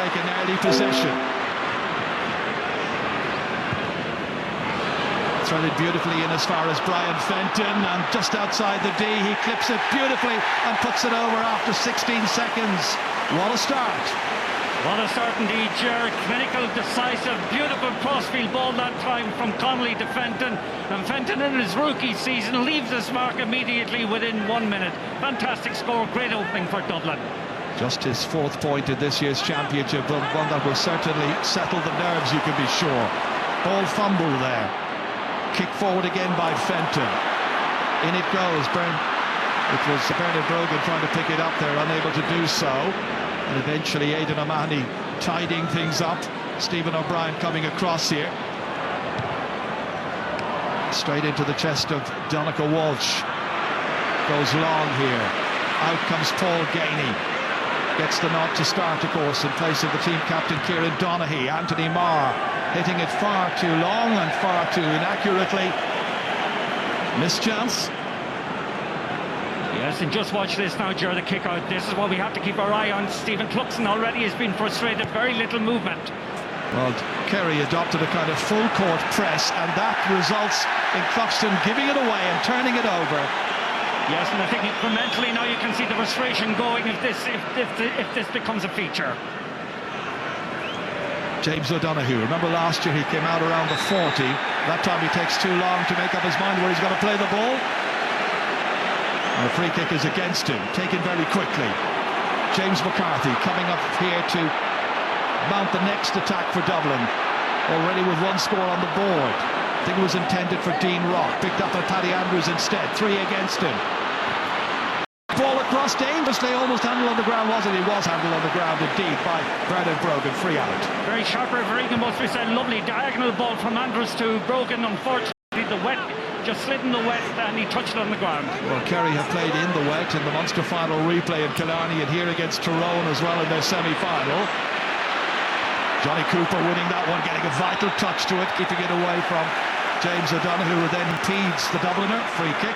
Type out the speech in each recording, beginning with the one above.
take an early possession. Threaded beautifully in as far as Brian Fenton, and just outside the D, he clips it beautifully and puts it over after 16 seconds. What a start. What a start indeed, Ger. Clinical, decisive, beautiful crossfield ball that time from Connolly to Fenton. And Fenton in his rookie season leaves his mark immediately within 1 minute. Fantastic score, great opening for Dublin. Just his 4th point in this year's championship, but one that will certainly settle the nerves, you can be sure. Ball fumble there. Kick forward again by Fenton. In it goes. It was Bernard Brogan trying to pick it up there, unable to do so. And eventually Aidan O'Mahony tidying things up. Stephen O'Brien coming across here. Straight into the chest of Donncha Walsh. Goes long here. Out comes Paul Gainey. Gets the nod to start, of course, in place of the team captain Kieran Donaghy. Anthony Marr hitting it far too long and far too inaccurately. Missed chance. Yes, and just watch this now, Ger, the kick out. This is what we have to keep our eye on. Stephen Cluxton already has been frustrated, very little movement. Well, Kerry adopted a kind of full court press, and that results in Cluxton giving it away and turning it over. Yes, and I think incrementally now you can see the frustration going if this becomes a feature. James O'Donoghue, remember last year he came out around the 40. That time he takes too long to make up his mind where he's going to play the ball. And the free kick is against him, taken very quickly. James McCarthy coming up here to mount the next attack for Dublin. Already with 1 score on the board. I think it was intended for Dean Rock, picked up by Paddy Andrews instead. 3 against him. Ball across dangerously, almost handled on the ground, wasn't it? He was handled on the ground indeed by Bernard Brogan. Free out. Very sharp refereeing, must be said. Lovely diagonal ball from Andrews to Brogan. Unfortunately, the wet just slid in the wet and he touched it on the ground. Well, Kerry have played in the wet in the Munster final replay in Killarney and here against Tyrone as well in their semi-final. Jonny Cooper winning that one, getting a vital touch to it, keeping it away from James O'Donoghue, who then impedes the Dubliner. Free kick.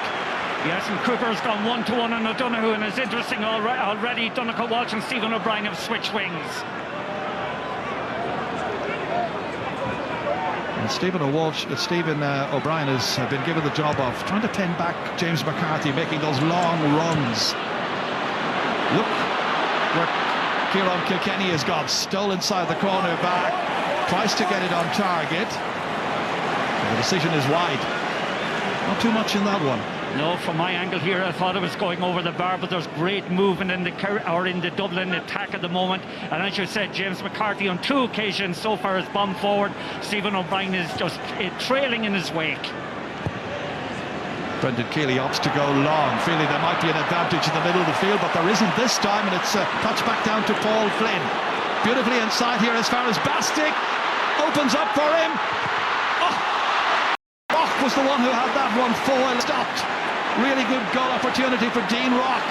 Yes, and Cooper's gone 1-1 on O'Donoghue, and it's interesting already Donncha Walsh and Stephen O'Brien have switched wings. And Stephen O'Brien has been given the job of trying to pin back James McCarthy, making those long runs. Look where Ciaran Kilkenny has gone, stole inside the corner back, tries to get it on target. The decision is wide. Not too much in that one. No, from my angle here, I thought it was going over the bar, but there's great movement in the Dublin attack at the moment. And as you said, James McCarthy on 2 occasions so far has bombed forward. Stephen O'Brien is just trailing in his wake. Brendan Keeley opts to go long, feeling there might be an advantage in the middle of the field, but there isn't this time, and it's touched back down to Paul Flynn. Beautifully inside here as far as Bastick opens up for him. Was the one who had that one foil stopped. Really good goal opportunity for Dean Rock.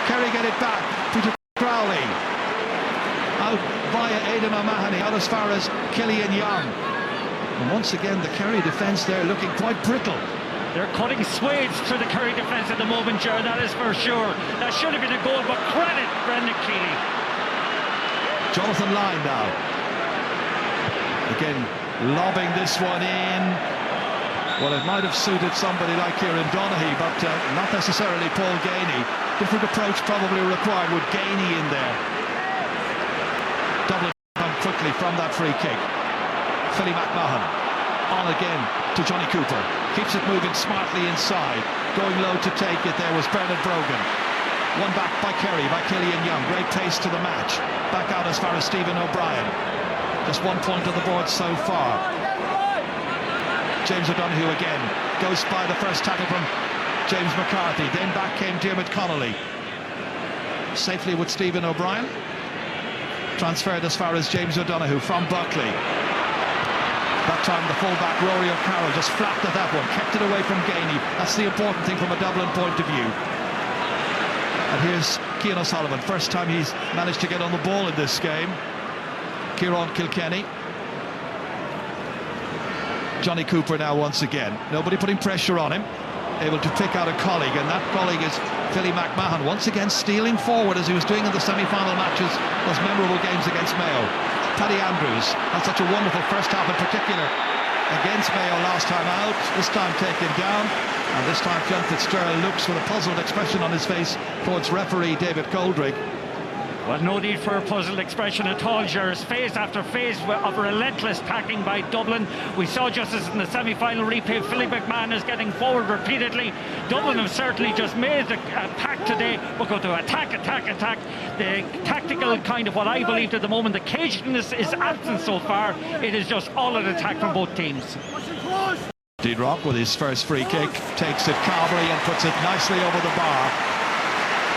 Kerry get it back. Peter Crowley. Out via Aidan O'Mahony, out as far as Killian Young. And once again, the Kerry defence there looking quite brittle. They're cutting swathes through the Kerry defence at the moment, Ger, that is for sure. That should have been a goal, but credit Brendan Keeley. Jonathan Lyne now. Again, lobbing this one in. Well, it might have suited somebody like Kieran Donaghy, but not necessarily Paul Gainey. Different approach probably required with Gainey in there. Dublin come quickly from that free kick. Philly McMahon on again to Jonny Cooper. Keeps it moving smartly inside. Going low to take it there was Bernard Brogan. One back by Kerry, by Killian Young. Great pace to the match. Back out as far as Stephen O'Brien. Just 1 point on the board so far. James O'Donoghue again goes by the first tackle from James McCarthy. Then back came Diarmuid Connolly. Safely with Stephen O'Brien. Transferred as far as James O'Donoghue from Buckley. That time the fullback Rory O'Carroll just flapped at that one, kept it away from Gainey. That's the important thing from a Dublin point of view. And here's Cian O'Sullivan, first time he's managed to get on the ball in this game. Ciarán Kilkenny. Jonny Cooper now once again. Nobody putting pressure on him. able to pick out a colleague, and that colleague is Philly McMahon, once again stealing forward as he was doing in the semi-final matches, those memorable games against Mayo. Paddy Andrews had such a wonderful first half in particular against Mayo last time out, this time taken down, and this time John Fitzgerald looks with a puzzled expression on his face towards referee David Coldrick. Well, no need for a puzzled expression at all, Gerard. Phase after phase of relentless tackling by Dublin. We saw just as in the semi-final replay, Philly McMahon is getting forward repeatedly. Dublin have certainly just made a pact today. We're going to attack. The tactical kind of what I believe at the moment, the caginess is absent so far. It is just all an attack from both teams. Rock with his first free kick takes it calmly and puts it nicely over the bar.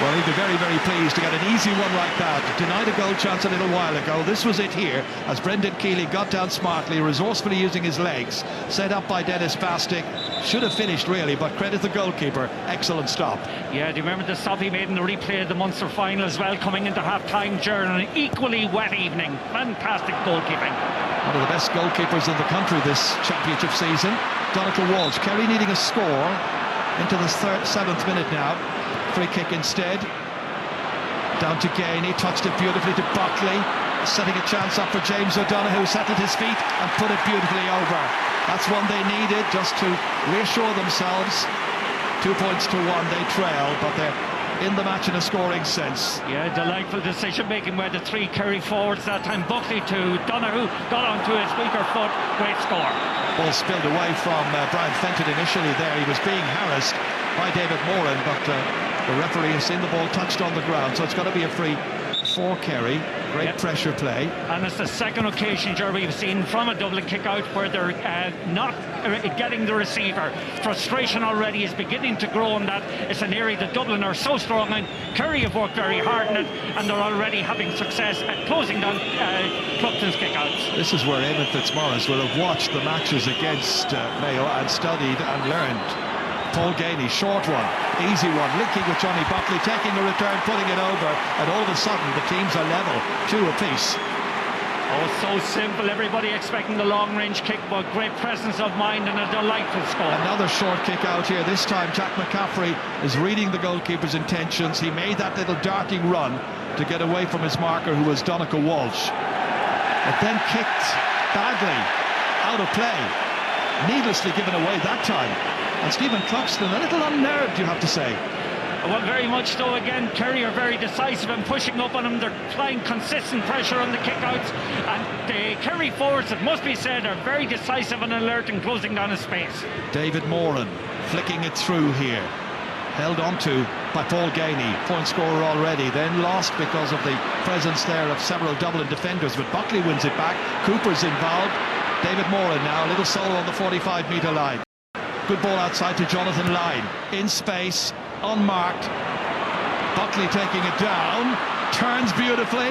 Well, he'd be very, very pleased to get an easy one like that. Denied a goal chance a little while ago. This was it here, as Brendan Keeley got down smartly, resourcefully using his legs. Set up by Dennis Bastick. Should have finished, really, but credit the goalkeeper. Excellent stop. Yeah, do you remember the stop he made in the replay of the Munster final as well, coming into half-time during an equally wet evening? Fantastic goalkeeping. One of the best goalkeepers in the country this championship season. Donegal Walsh. Kerry needing a score into the 7th minute now. Free kick instead. Down to Gainey, touched it beautifully to Buckley, setting a chance up for James O'Donoghue, settled his feet and put it beautifully over. That's one they needed, just to reassure themselves. 2 points to 1, they trail, but they're in the match in a scoring sense. Yeah, delightful decision making by the three Kerry forwards that time. Buckley to Donoghue, got onto his weaker foot, great score. Ball spilled away from Brian Fenton initially there. He was being harassed by David Moran, but the referee has seen the ball touched on the ground, so it's got to be a free for Kerry. Great pressure play. And it's the second occasion, Jerry, we've seen from a Dublin kick-out where they're not getting the receiver. Frustration already is beginning to grow in that. It's an area that Dublin are so strong in. Kerry have worked very hard in it, and they're already having success at closing down Cluxton's kick-outs. This is where Eamon Fitzmaurice will have watched the matches against Mayo and studied and learned. Paul Gainey, short one, easy one, linking with Jonny Buckley, taking the return, putting it over, and all of a sudden the teams are level, 2 apiece. Oh, so simple, everybody expecting the long-range kick, but great presence of mind and a delightful score. Another short kick out here, this time Jack McCaffrey is reading the goalkeeper's intentions. He made that little darting run to get away from his marker, who was Donegal Walsh, but then kicked badly, out of play, needlessly given away that time. And Stephen Cluxton, a little unnerved, you have to say. Well, very much so. Again, Kerry are very decisive and pushing up on him. They're applying consistent pressure on the kickouts, and the Kerry forwards, it must be said, are very decisive and alert in closing down his space. David Moran flicking it through here, held onto by Paul Gainey, point scorer already, then lost because of the presence there of several Dublin defenders, but Buckley wins it back. Cooper's involved. David Moran now, a little solo on the 45-metre line. Good ball outside to Jonathan Lyne, in space, unmarked. Buckley taking it down, turns beautifully,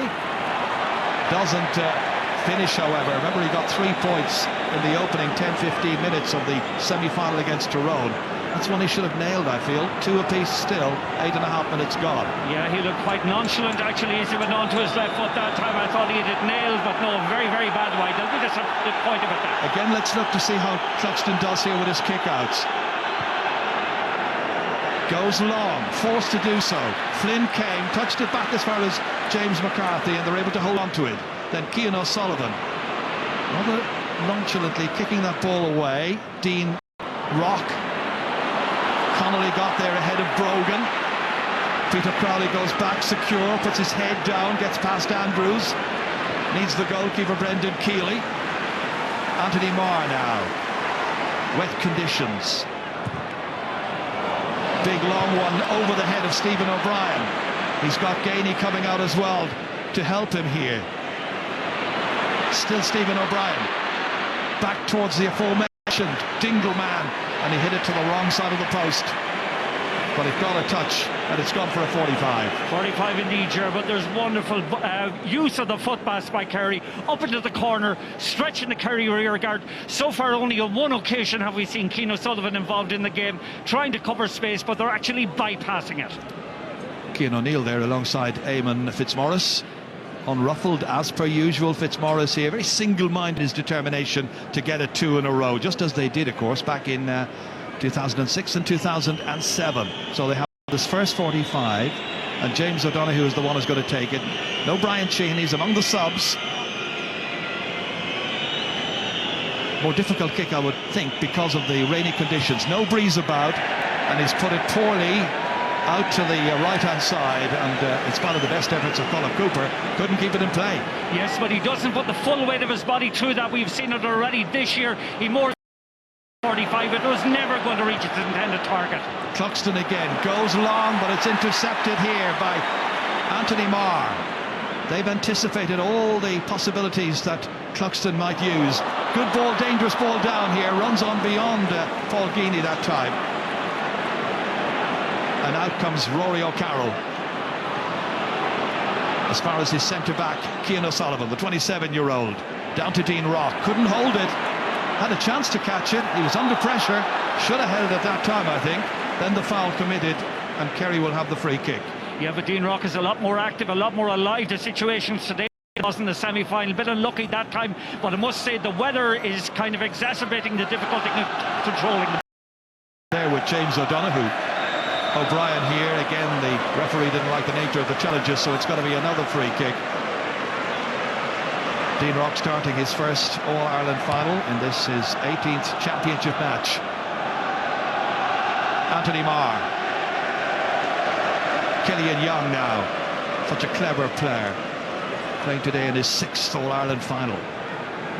doesn't finish, however. Remember, he got 3 points in the opening 10-15 minutes of the semi-final against Tyrone. That's one he should have nailed, I feel. 2 apiece still, 8.5 minutes gone. Yeah, he looked quite nonchalant actually as he went on to his left foot that time. I thought he had it nailed, but no, very, very bad wide. They'll be disappointed about that. Again, let's look to see how Cluxton does here with his kick-outs. Goes long, forced to do so. Flynn came, touched it back as far as James McCarthy, and they're able to hold on to it. Then Cian O'Sullivan, rather nonchalantly kicking that ball away. Dean Rock. Connolly got there ahead of Brogan. Peter Crowley goes back secure, puts his head down, gets past Andrews. Needs the goalkeeper, Brendan Keeley. Anthony Marr now. Wet conditions. Big long one over the head of Stephen O'Brien. He's got Gainey coming out as well to help him here. Still Stephen O'Brien. Back towards the aforementioned Dingle man, and he hit it to the wrong side of the post. But it got a touch, and it's gone for a 45. 45 indeed, Ger, but there's wonderful use of the foot pass by Kerry, up into the corner, stretching the Kerry rear guard. So far, only on one occasion have we seen Cian O'Sullivan involved in the game, trying to cover space, but they're actually bypassing it. Cian O'Neill there alongside Eamon Fitzmaurice. Unruffled as per usual, Fitzmaurice here, very single-minded in his determination to get it 2 in a row, just as they did, of course, back in 2006 and 2007. So they have this first 45, and James O'Donoghue is the one who's going to take it. No Brian Sheehan, he's among the subs. More difficult kick, I would think, because of the rainy conditions. No breeze about, and he's put it poorly out to the right-hand side, and in spite of the best efforts of Colin Cooper, couldn't keep it in play. Yes, but he doesn't put the full weight of his body through that. We've seen it already this year. He more 45, it was never going to reach its intended target. Cluxton again goes long, but it's intercepted here by Anthony Marr. They've anticipated all the possibilities that Cluxton might use. Good ball, dangerous ball down here, runs on beyond Paul Geaney that time. And out comes Rory O'Carroll. As far as his centre-back, Cian O'Sullivan, the 27-year-old, down to Dean Rock, couldn't hold it, had a chance to catch it, he was under pressure, should have held it that time, I think. Then the foul committed, and Kerry will have the free kick. Yeah, but Dean Rock is a lot more active, a lot more alive to situations today. It was in the semi-final, a bit unlucky that time, but I must say the weather is kind of exacerbating the difficulty of controlling the... There with James O'Donoghue. O'Brien here, again the referee didn't like the nature of the challenges, so it's got to be another free kick. Dean Rock starting his first All-Ireland final in this his 18th championship match. Anthony Marr. Killian Young now, such a clever player, playing today in his 6th All-Ireland final.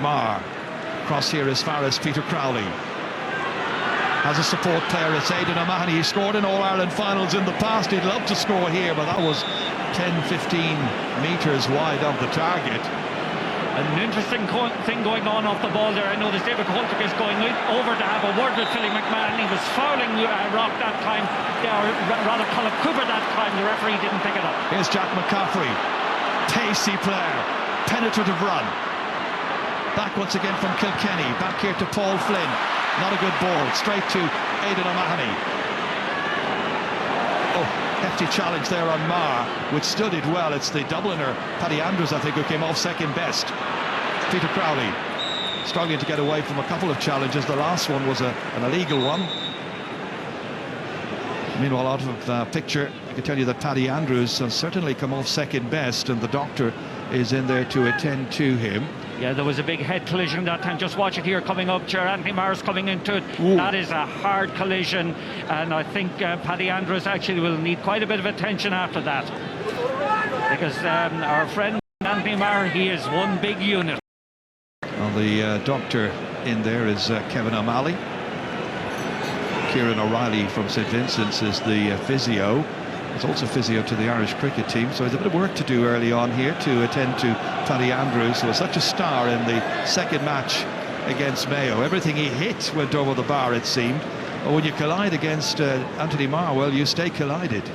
Marr, cross here as far as Peter Crowley. Has a support player, it's Aidan O'Mahony. He scored in All-Ireland finals in the past. He'd love to score here, but that was 10-15 metres wide of the target. An interesting thing going on off the ball there. I noticed David Coltwick is going over to have a word with Philly McMahon. He was fouling Rock that time, or rather Colin Cooper that time. The referee didn't pick it up. Here's Jack McCaffrey, pacey player, penetrative run. Back once again from Kilkenny, back here to Paul Flynn. Not a good ball, straight to Aidan O'Mahony. Oh, hefty challenge there on Marr, withstood it well. It's the Dubliner, Paddy Andrews, I think, who came off second best. Peter Crowley struggling to get away from a couple of challenges. The last one was an illegal one. Meanwhile, out of picture, I can tell you that Paddy Andrews has certainly come off second best, and the doctor is in there to attend to him. Yeah, there was a big head collision that time. Just watch it here coming up. Anthony Marr's coming into it. Ooh. That is a hard collision, and I think Paddy Andrews actually will need quite a bit of attention after that, because our friend Anthony Marr, he is one big unit. Well, the doctor in there is Kevin O'Malley. Kieran O'Reilly from St Vincent's is the physio. He's also physio to the Irish cricket team, so there's a bit of work to do early on here to attend to Paddy Andrews, who was such a star in the second match against Mayo. Everything he hit went over the bar, it seemed. But when you collide against Anthony Marr, well, you stay collided.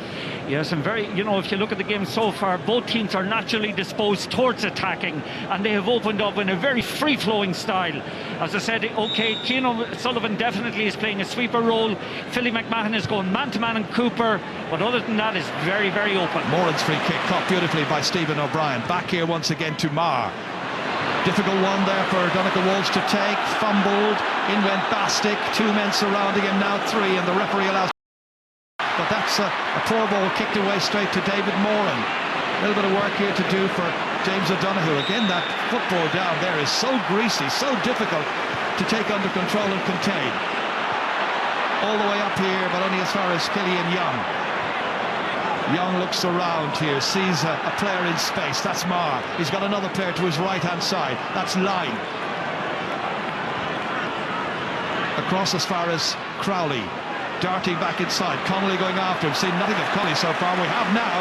Yes, and if you look at the game so far, both teams are naturally disposed towards attacking, and they have opened up in a very free-flowing style. As I said, okay, Cian O'Sullivan definitely is playing a sweeper role. Philly McMahon is going man-to-man and Cooper, but other than that, it's very, very open. Moran's free kick caught beautifully by Stephen O'Brien. Back here once again to Marr. Difficult one there for Donegal Wolves to take. Fumbled, in went Bastick. 2 men surrounding him, now 3, and the referee allows. But that's a poor ball kicked away straight to David Moran. A little bit of work here to do for James O'Donoghue. Again, that football down there is so greasy, so difficult to take under control and contain. All the way up here, but only as far as Killian Young. Young looks around here, sees a player in space. That's Marr. He's got another player to his right-hand side. That's Line. Across as far as Crowley. Darting back inside, Connolly going after him. Seen nothing of Connolly so far. We have now.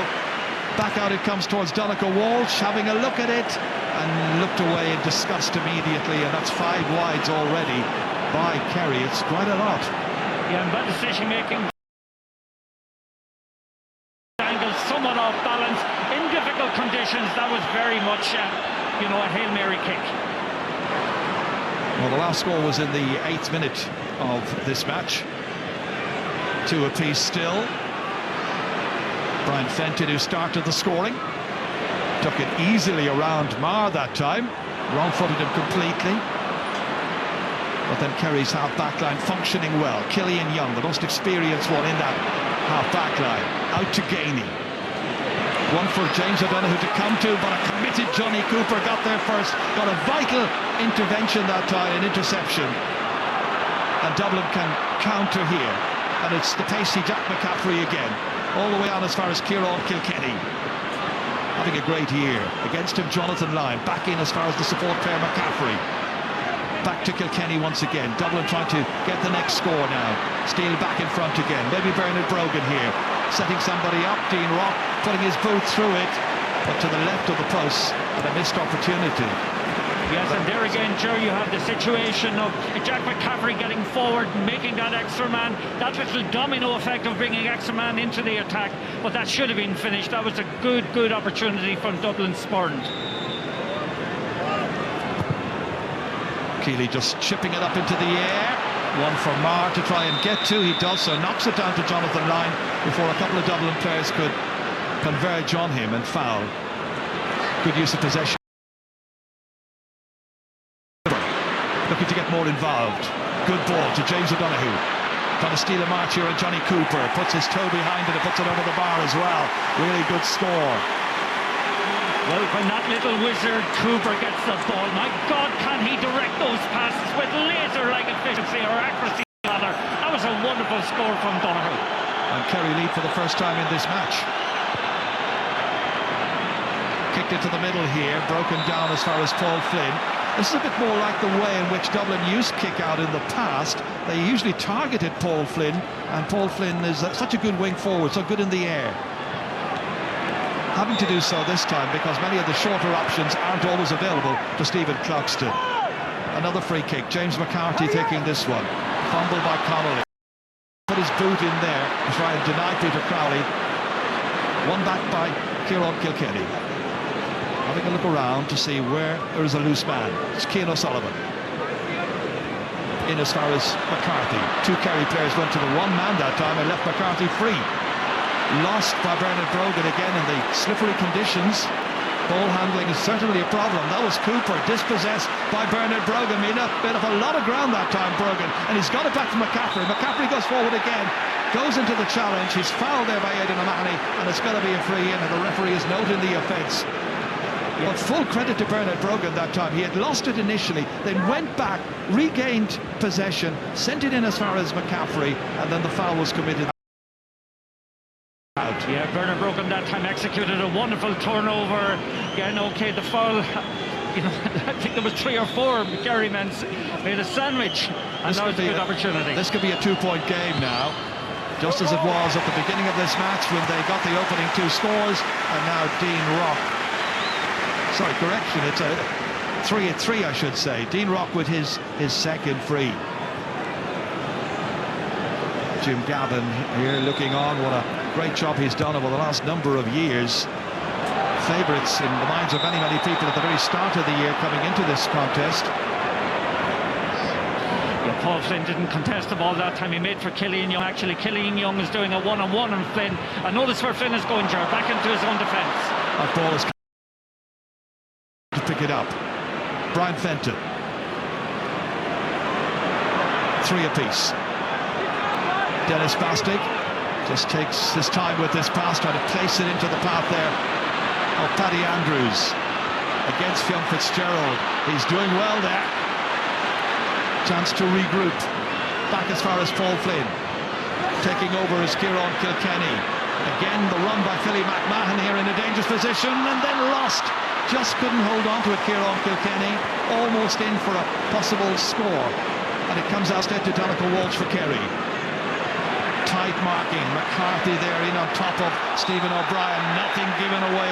Back out it comes towards Donegal Walsh, having a look at it and looked away in disgust immediately, and that's 5 wides already by Kerry. It's quite a lot. Yeah, and bad decision making. Angle somewhat off balance in difficult conditions. That was very much, a Hail Mary kick. Well, the last score was in the 8th minute of this match. 2 apiece still. Brian Fenton, who started the scoring, took it easily around Marr that time, wrong-footed him completely. But then Kerry's half-back line functioning well. Killian Young, the most experienced one in that half-back line. Out to Gainey. One for James O'Donoghue to come to, but a committed Jonny Cooper got there first. Got a vital intervention that time, an interception. And Dublin can counter here. And it's the pacey Jack McCaffrey again. All the way on as far as Cian Kilkenny. Having a great year. Against him, Jonathan Lyne. Back in as far as the support pair, McCaffrey. Back to Kilkenny once again. Dublin trying to get the next score now. Steele back in front again. Maybe Bernard Brogan here. Setting somebody up. Dean Rock putting his boot through it. But to the left of the post. And a missed opportunity. Yes, and there again, Joe, you have the situation of Jack McCaffrey getting forward, making that extra man, that little domino effect of bringing extra man into the attack, but that should have been finished. That was a good opportunity from Dublin spurned. Keeley just chipping it up into the air. One for Marr to try and get to. He does so, knocks it down to Jonathan Lyne before a couple of Dublin players could converge on him and foul. Good use of possession. Looking to get more involved. Good ball to James O'Donoghue. Trying to steal a march here, and Jonny Cooper puts his toe behind it and puts it over the bar as well. Really good score. Well, when that little wizard Cooper gets the ball, my God, can he direct those passes with laser-like efficiency, or accuracy rather. That was a wonderful score from Donoghue. And Kerry lead for the first time in this match. Kicked into the middle here, broken down as far as Paul Flynn. This is a bit more like the way in which Dublin used kick out in the past. They usually targeted Paul Flynn, and Paul Flynn is such a good wing forward, so good in the air. Having to do so this time because many of the shorter options aren't always available to Stephen Cluxton. Another free kick, James McCarthy taking this one. Fumbled by Connolly. Put his boot in there to try and deny Peter Crowley. One back by Cian Kilkenny. Having a look around to see where there is a loose man. It's Cian O'Sullivan. In as far as McCarthy. Two Kerry players went to the one man that time and left McCarthy free. Lost by Bernard Brogan again in the slippery conditions. Ball handling is certainly a problem. That was Cooper, dispossessed by Bernard Brogan. Made a bit of a lot of ground that time, Brogan. And he's got it back to McCaffrey. McCaffrey goes forward again. Goes into the challenge. He's fouled there by Aidan O'Mahony. And it's going to be a free in. And the referee is noting the offence. But full credit to Bernard Brogan that time. He had lost it initially, then went back, regained possession, sent it in as far as McCaffrey, and then the foul was committed. Out. Yeah, Bernard Brogan that time executed a wonderful turnover. Again, okay, the foul, you know, I think there was 3 or 4 Kerry men made a sandwich, and that was a good opportunity. This could be a 2-point game now, just as it was at the beginning of this match when they got the opening 2 scores, and now Dean Rock. Sorry, correction, it's a 3-3, I should say. Dean Rock with his second free. Jim Gavin here looking on. What a great job he's done over the last number of years. Favourites in the minds of many people at the very start of the year coming into this contest. Yeah, Paul Flynn didn't contest the ball that time. He made for Killian Young. Actually, Killian Young is doing a one-on-one on Flynn. And notice where Flynn is going, Ger, back into his own defence. That ball is to pick it up. Brian Fenton. 3 apiece. Dennis Bastig just takes his time with this pass, trying to place it into the path there of Paddy Andrews against Fionn Fitzgerald. He's doing well there. Chance to regroup. Back as far as Paul Flynn. Taking over is Cian Kilkenny. Again, the run by Philly McMahon here in a dangerous position, and then lost. Just couldn't hold on to it, Cian Kilkenny. Almost in for a possible score. And it comes out instead to Donegal Walsh for Kerry. Tight marking. McCarthy there in on top of Stephen O'Brien. Nothing given away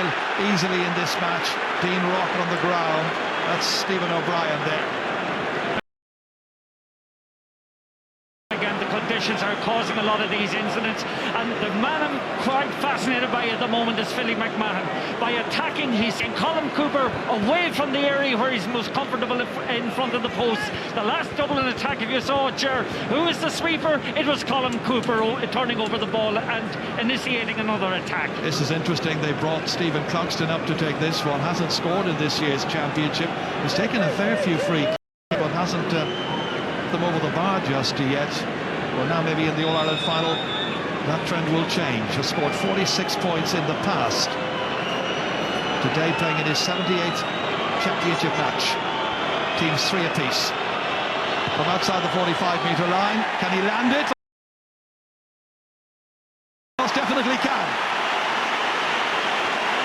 easily in this match. Dean Rock on the ground. That's Stephen O'Brien there. Conditions are causing a lot of these incidents, and the man I'm quite fascinated by at the moment is Philly McMahon. By attacking, he's in Colin Cooper away from the area where he's most comfortable in front of the post. The last Dublin attack, if you saw it, Ger, who was the sweeper? It was Colin Cooper turning over the ball and initiating another attack. This is interesting. They brought Stephen Cluxton up to take this one. Hasn't scored in this year's championship. He's taken a fair few free kicks, but hasn't them over the bar just yet. Well, now maybe in the All-Ireland final, that trend will change. Has scored 46 points in the past. Today playing in his 78th championship match. Teams 3 apiece. From outside the 45-metre line, can he land it? Most definitely can.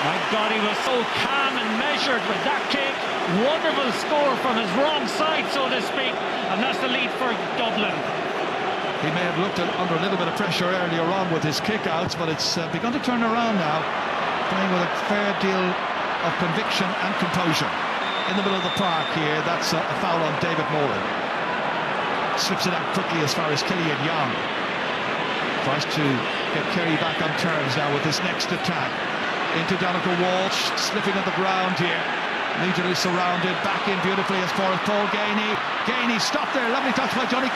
My God, he was so calm and measured with that kick. Wonderful score from his wrong side, so to speak. And that's the lead for Dublin. He may have looked under a little bit of pressure earlier on with his kick-outs, but it's begun to turn around now. Playing with a fair deal of conviction and composure. In the middle of the park here, that's a foul on David Moran. Slips it out quickly as far as Killian Young. Tries to get Kerry back on terms now with this next attack. Into Donegal Walsh, slipping on the ground here. Immediately surrounded, back in beautifully as far as Paul Gainey. Gainey stopped there, lovely touch by Jonny.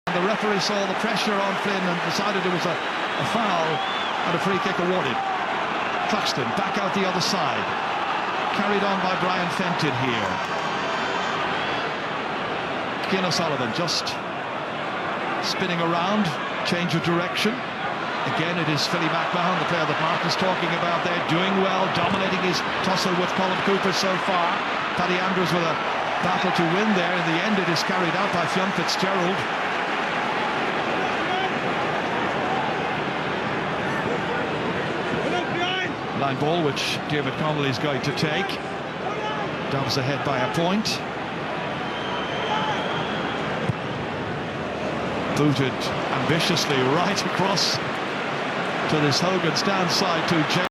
The referee saw the pressure on Flynn and decided it was a foul and a free kick awarded. Cluxton back out the other side. Carried on by Brian Fenton here. Cian O'Sullivan just spinning around, change of direction. Again, it is Philly McMahon, the player that Mark is talking about there, doing well, dominating his tussle with Colin Cooper so far. Paddy Andrews with a battle to win there. In the end, it is carried out by Fionn Fitzgerald. Line ball, which David Connolly is going to take. Doves ahead by a point. Booted ambitiously right across to this Hogan stand side to James.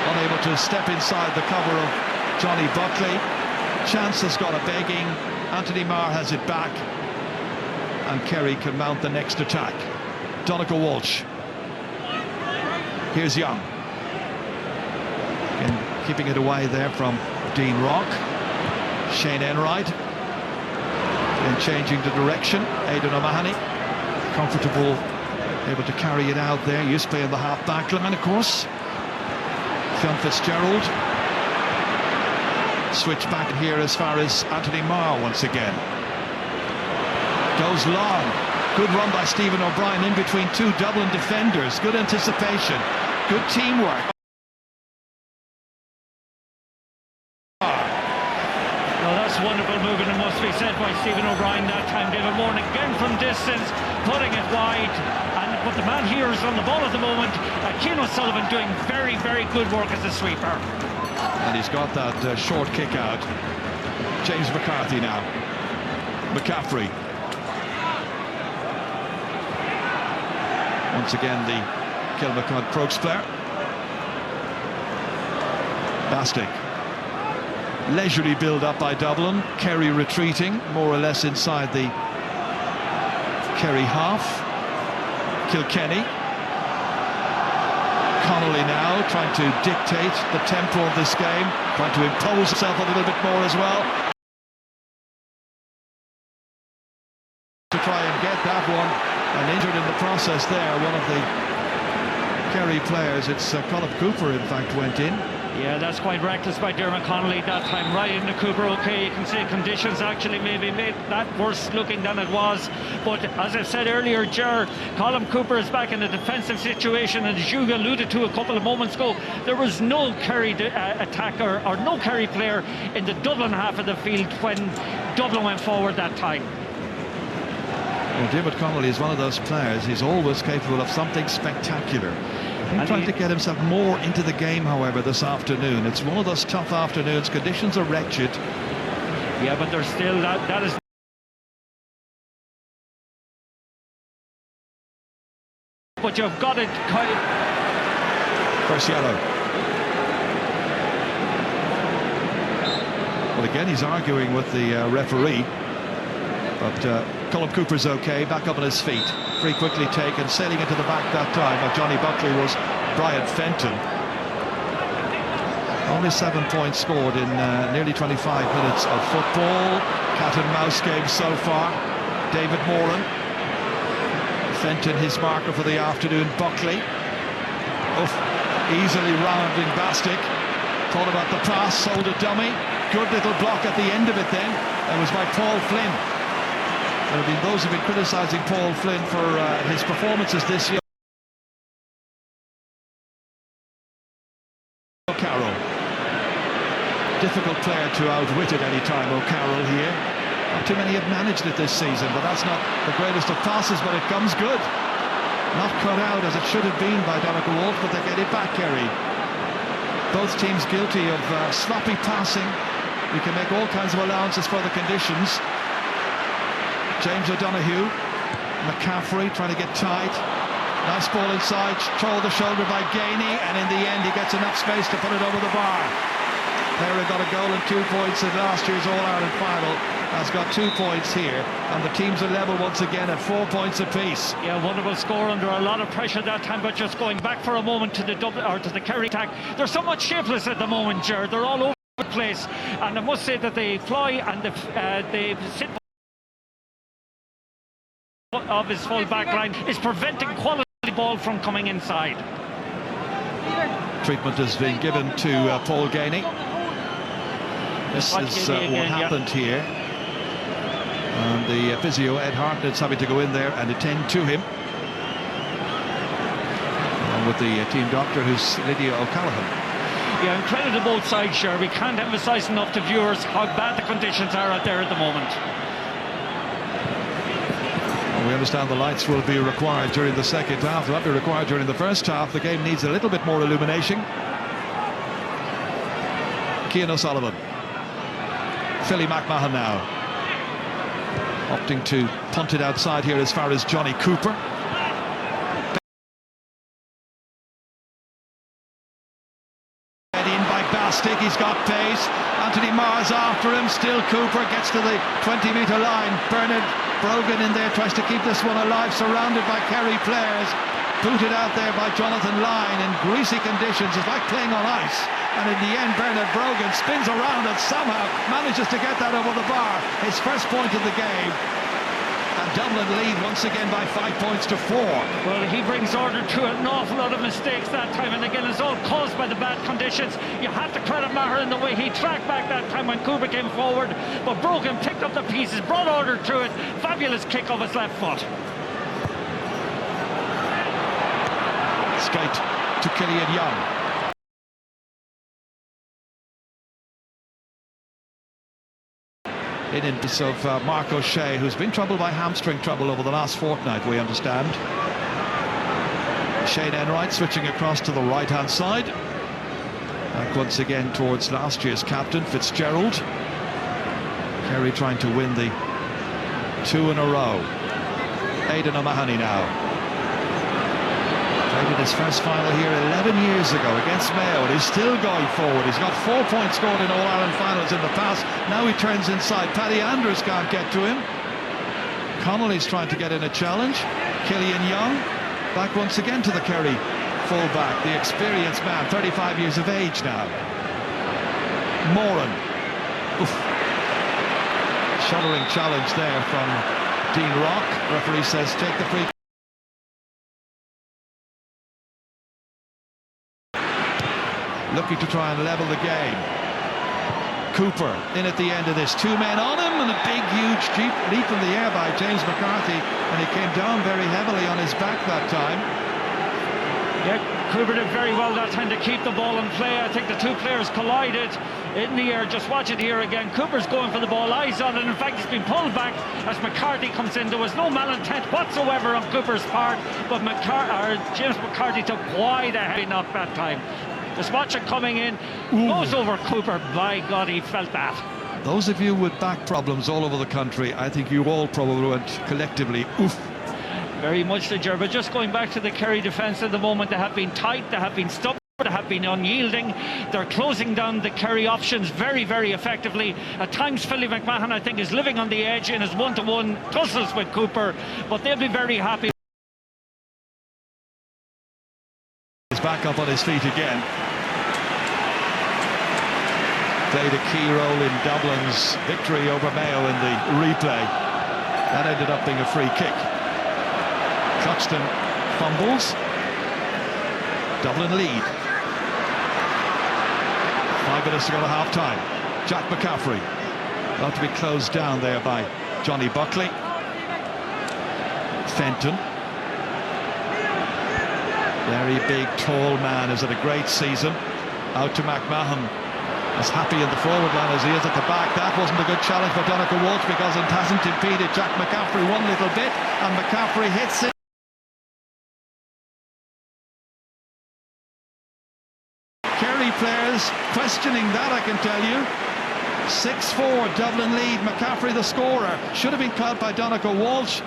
Unable to step inside the cover of Johnny Buckley. Chance has got a begging. Anthony Marr has it back. And Kerry can mount the next attack. Donegal Walsh. Here's Young. Again, keeping it away there from Dean Rock. Shane Enright. And changing the direction. Aidan O'Mahony. Comfortable, able to carry it out there. Used to play in the half-back line, of course. Fionn Fitzgerald. Switch back here as far as Anthony Marr once again. Goes long. Good run by Stephen O'Brien in between two Dublin defenders. Good anticipation. Good teamwork. That's wonderful movement, it must be said, by Stephen O'Brien that time. David Moran again from distance, putting it wide. But the man here is on the ball at the moment. Cian O'Sullivan doing very, very good work as a sweeper. And he's got that short kick out. James McCarthy now. McCaffrey. Once again, the Kilmacud Crokes player. Bastic. Leisurely build-up by Dublin. Kerry retreating, more or less inside the Kerry half. Kilkenny. Connolly now trying to dictate the tempo of this game, trying to impose himself a little bit more as well. To try and get that one, and injured in the process there, one of the Kerry players. It's Colin Cooper, in fact, went in. Yeah, that's quite reckless by Dermot Connolly that time, right into Cooper. Okay, you can see conditions actually maybe made that worse looking than it was. But as I said earlier, Ger, Colin Cooper is back in a defensive situation, and as you alluded to a couple of moments ago, there was no Kerry attacker or no Kerry player in the Dublin half of the field when Dublin went forward that time. Well, David Connolly is one of those players. He's always capable of something spectacular. He's trying to get himself more into the game, however, this afternoon. It's one of those tough afternoons. Conditions are wretched. Yeah, but there's still that is. But you've got it. First yellow. Well, again, he's arguing with the referee. But Colin Cooper's okay, back up on his feet. Free quickly taken, sailing into the back that time. Now Johnny Buckley was Brian Fenton. Only 7 points scored in nearly 25 minutes of football. Cat and mouse game so far. David Moran. Fenton, his marker for the afternoon. Buckley. Oof. easily rounding Bastic. Thought about the pass, sold a dummy. Good little block at the end of it then. That was by Paul Flynn. There have been those who have been criticising Paul Flynn for his performances this year. O'Carroll. Difficult player to outwit at any time, O'Carroll here. Not too many have managed it this season, but that's not the greatest of passes, but it comes good. Not cut out as it should have been by Donnacha Wolf, but they get it back, Kerry. Both teams guilty of sloppy passing. We can make all kinds of allowances for the conditions. James O'Donoghue, McCaffrey trying to get tight. Nice ball inside, shoulder by Gainey, and in the end he gets enough space to put it over the bar. Kerry got a goal and 2 points in last year's All-Ireland final. Has got 2 points here, and the teams are level once again at 4 points apiece. Yeah, wonderful score under a lot of pressure that time, but just going back for a moment to the Dublin or to the Kerry attack, they're somewhat shapeless at the moment, Ger. They're all over the place, and I must say that they fly and they sit of his full back line is preventing quality ball from coming inside. Treatment has been given to Paul Gainey. This is what happened here. And the physio, Ed Hartnett's having to go in there and attend to him. Along with the team doctor, who's Lydia O'Callaghan. Yeah, and credit to both sides, sure. We can't emphasise enough to viewers how bad the conditions are out there at the moment. We understand the lights will be required during the second half. They'll not be required during the first half. The game needs a little bit more illumination. Cian O'Sullivan. Philly McMahon now. Opting to punt it outside here as far as Jonny Cooper. In by Bastic, he's got pace. Anthony Marr's after him. Still Cooper gets to the 20-metre line. Bernard Brogan in there tries to keep this one alive, surrounded by Kerry players. Booted out there by Jonathan Lyne in greasy conditions. It's like playing on ice. And in the end, Bernard Brogan spins around and somehow manages to get that over the bar. His first point of the game. And Dublin lead once again by 5 points to 4. Well, he brings order to an awful lot of mistakes that time, and again it's all caused by the bad conditions. You have to credit Maher in the way he tracked back that time when Cooper came forward, but Brogan picked up the pieces, brought order to it. Fabulous kick off his left foot. Straight to Killian Young. In this of Mark O'Shea, who's been troubled by hamstring trouble over the last fortnight, we understand. Shane Enright switching across to the right-hand side. Back once again towards last year's captain, Fitzgerald. Kerry trying to win the 2 in a row. Aidan O'Mahony now. Played in his first final here 11 years ago against Mayo, and he's still going forward. He's got 4 points scored in All-Ireland finals in the past. Now he turns inside. Paddy Andrews can't get to him. Connolly's trying to get in a challenge. Killian Young back once again to the Kerry full-back, the experienced man, 35 years of age now. Moran. Oof. Shuddering challenge there from Dean Rock. Referee says take the free. Looking to try and level the game. Cooper in at the end of this. 2 men on him, and a big, huge leap in the air by James McCarthy, and he came down very heavily on his back that time. Yeah, Cooper did very well that time to keep the ball in play. I think the 2 players collided in the air. Just watch it here again. Cooper's going for the ball, eyes on it. In fact, he's been pulled back as McCarthy comes in. There was no malintent whatsoever on Cooper's part, but James McCarthy took quite a heavy knock that time. Just watch it coming in, goes over Cooper. By God, he felt that. Those of you with back problems all over the country, I think you all probably went collectively, oof. Very much the Ger, but just going back to the Kerry defence at the moment, they have been tight, they have been stubborn, they have been unyielding. They're closing down the Kerry options very, very effectively. At times, Philly McMahon, I think, is living on the edge in his one-to-one tussles with Cooper, but they'll be very happy. He's back up on his feet again. Played a key role in Dublin's victory over Mayo in the replay. That ended up being a free kick. Cluxton fumbles. Dublin lead. minutes to go to half-time. Jack McCaffrey. About to be closed down there by Jonny Buckley. Fenton. Very big, tall man, has had a great season. Out to McMahon. As happy in the forward line as he is at the back. That wasn't a good challenge for Donegal Walsh because it hasn't impeded Jack McCaffrey one little bit, and McCaffrey hits it. Kerry players questioning that, I can tell you. 6-4 Dublin lead. McCaffrey the scorer. Should have been caught by Donegal Walsh,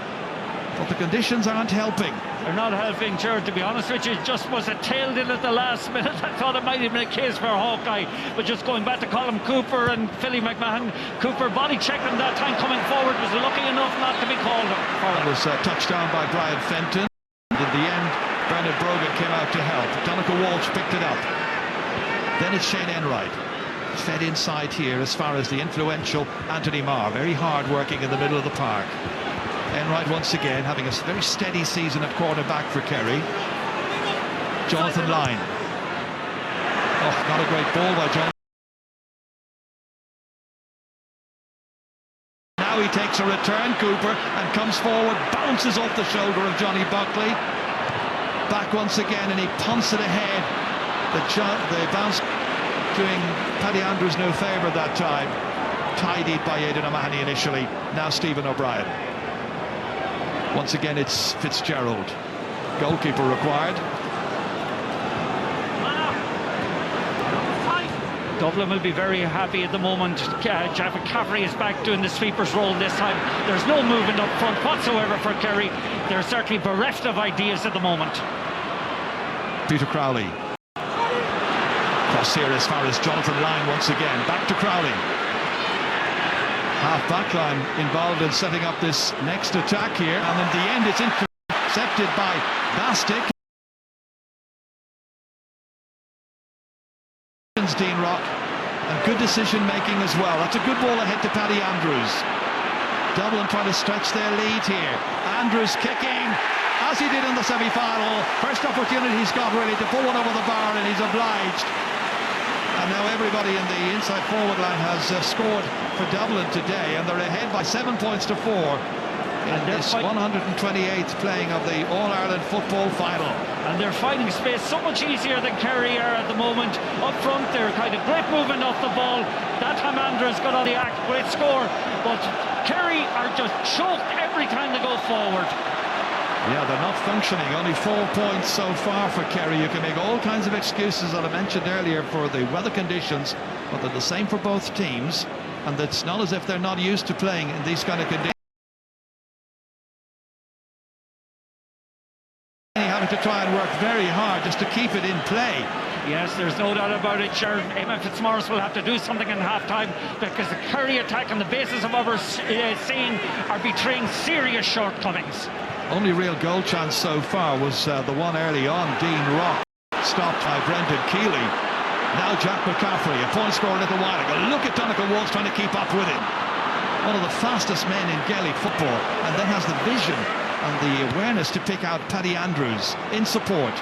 but the conditions aren't helping. They're not helping, Jared, to be honest with you. It just was a tailed in at the last minute. I thought it might have been a case for Hawkeye, but just going back to Colin Cooper and Philly McMahon. Cooper body checking that time coming forward, was lucky enough not to be called for. It was touched down by Brian Fenton. In the end, Bernard Brogan came out to help. Donegal Walsh picked it up. Then it's Shane Enright. Fed inside here as far as the influential Anthony Marr. Very hard working in the middle of the park. Enright once again having a very steady season at cornerback for Kerry. Jonathan Lyne. Oh, not a great ball by Jonathan. Now he takes a return, Cooper, and comes forward, bounces off the shoulder of Jonny Buckley. Back once again, and he punts it ahead. The bounce doing Paddy Andrews no favour that time. Tidied by Aidan O'Mahony initially. Now Stephen O'Brien. Once again, it's Fitzgerald. Goalkeeper required. Dublin will be very happy at the moment. Jack McCaffrey is back doing the sweeper's role this time. There's no movement up front whatsoever for Kerry. They're certainly bereft of ideas at the moment. Peter Crowley. Cross here as far as Jonathan Lyne once again. Back to Crowley. Half back line involved in setting up this next attack here, and in the end it's intercepted by Bastic. Dean Rock, and good decision making as well. That's a good ball ahead to Paddy Andrews. Dublin trying to stretch their lead here. Andrews kicking as he did in the semi-final. First opportunity he's got really to pull one over the bar, and he's obliged. And now everybody in the inside forward line has scored for Dublin today, and they're ahead by 7 points to 4 in this 128th playing of the All-Ireland football final. And they're finding space so much easier than Kerry are at the moment. Up front, they're kind of great movement off the ball. That time Andrews got on the act, great score. But Kerry are just choked every time they go forward. Yeah, they're not functioning. Only 4 points so far for Kerry. You can make all kinds of excuses that I mentioned earlier for the weather conditions, but they're the same for both teams, and it's not as if they're not used to playing in these kind of conditions. Having to try and work very hard just to keep it in play. Yes, there's no doubt about it, Sharon. Eamon Fitzmaurice will have to do something in half-time, because the Kerry attack on the basis of what we're seeing are betraying serious shortcomings. Only real goal chance so far was the one early on. Dean Rock stopped by Brendan Keeley. Now Jack McCaffrey, a point scorer a little while ago. Look at Donegal Walsh trying to keep up with him. One of the fastest men in Gaelic football, and then has the vision and the awareness to pick out Paddy Andrews in support.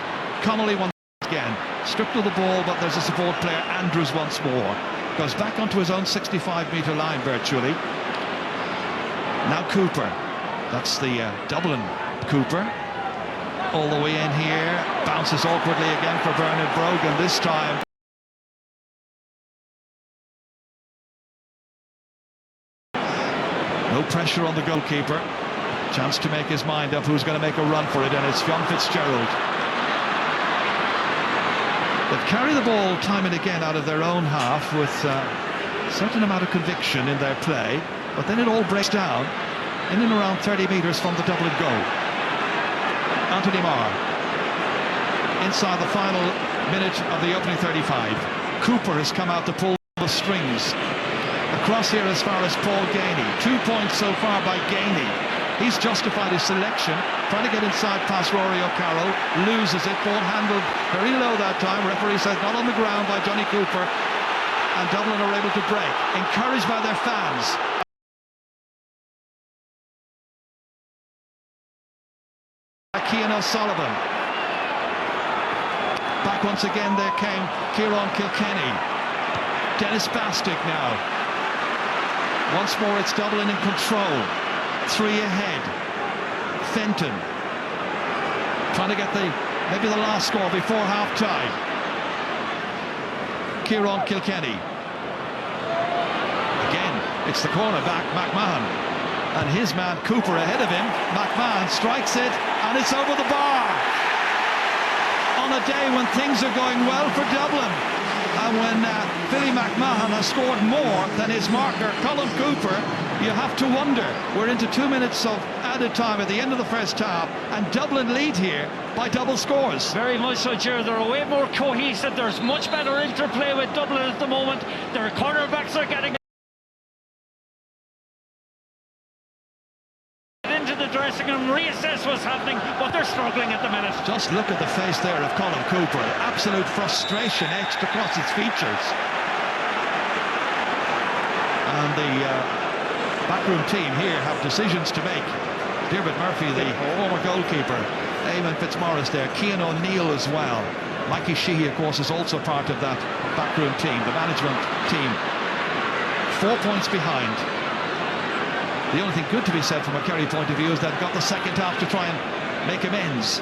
Connolly once again stripped of the ball, but there's a support player. Andrews once more goes back onto his own 65-metre line virtually. Now Cooper. That's the Dublin Cooper. All the way in here. Bounces awkwardly again for Bernard Brogan this time. No pressure on the goalkeeper. Chance to make his mind up who's going to make a run for it, and it's Fionn Fitzgerald. They've carried the ball time and again out of their own half with a certain amount of conviction in their play, but then it all breaks down in and around 30 metres from the Dublin goal. Anthony Marr inside the final minute of the opening 35. Cooper has come out to pull the strings. Across here as far as Paul Gainey. 2 points so far by Gainey. He's justified his selection, trying to get inside past Rory O'Carroll, loses it, ball handled very low that time. Referee says not on the ground by Jonny Cooper, and Dublin are able to break, encouraged by their fans. Cian O'Sullivan. Back once again there came Kieran Kilkenny. Dennis Bastick now. Once more it's Dublin in control. 3 ahead. Fenton trying to get maybe the last score before half-time. Cian Kilkenny. Again, it's the cornerback, McMahon. And his man, Cooper, ahead of him. McMahon strikes it, and it's over the bar. On a day when things are going well for Dublin. And when Billy McMahon has scored more than his marker, Colin Cooper, you have to wonder. We're into 2 minutes of added time at the end of the first half, and Dublin lead here by double scores. Very much so, Ger. They're way more cohesive. There's much better interplay with Dublin at the moment. Their cornerbacks are getting into the dressing room, reassess what's happening, but they're struggling at the minute. Just look at the face there of Colin Cooper. Absolute frustration etched across his features. And the backroom team here have decisions to make. Dermot Murphy, the former goalkeeper, Eamon Fitzmaurice there, Cian O'Neill as well. Mikey Sheehy, of course, is also part of that backroom team, the management team. 4 points behind. The only thing good to be said from a Kerry point of view is they've got the second half to try and make amends.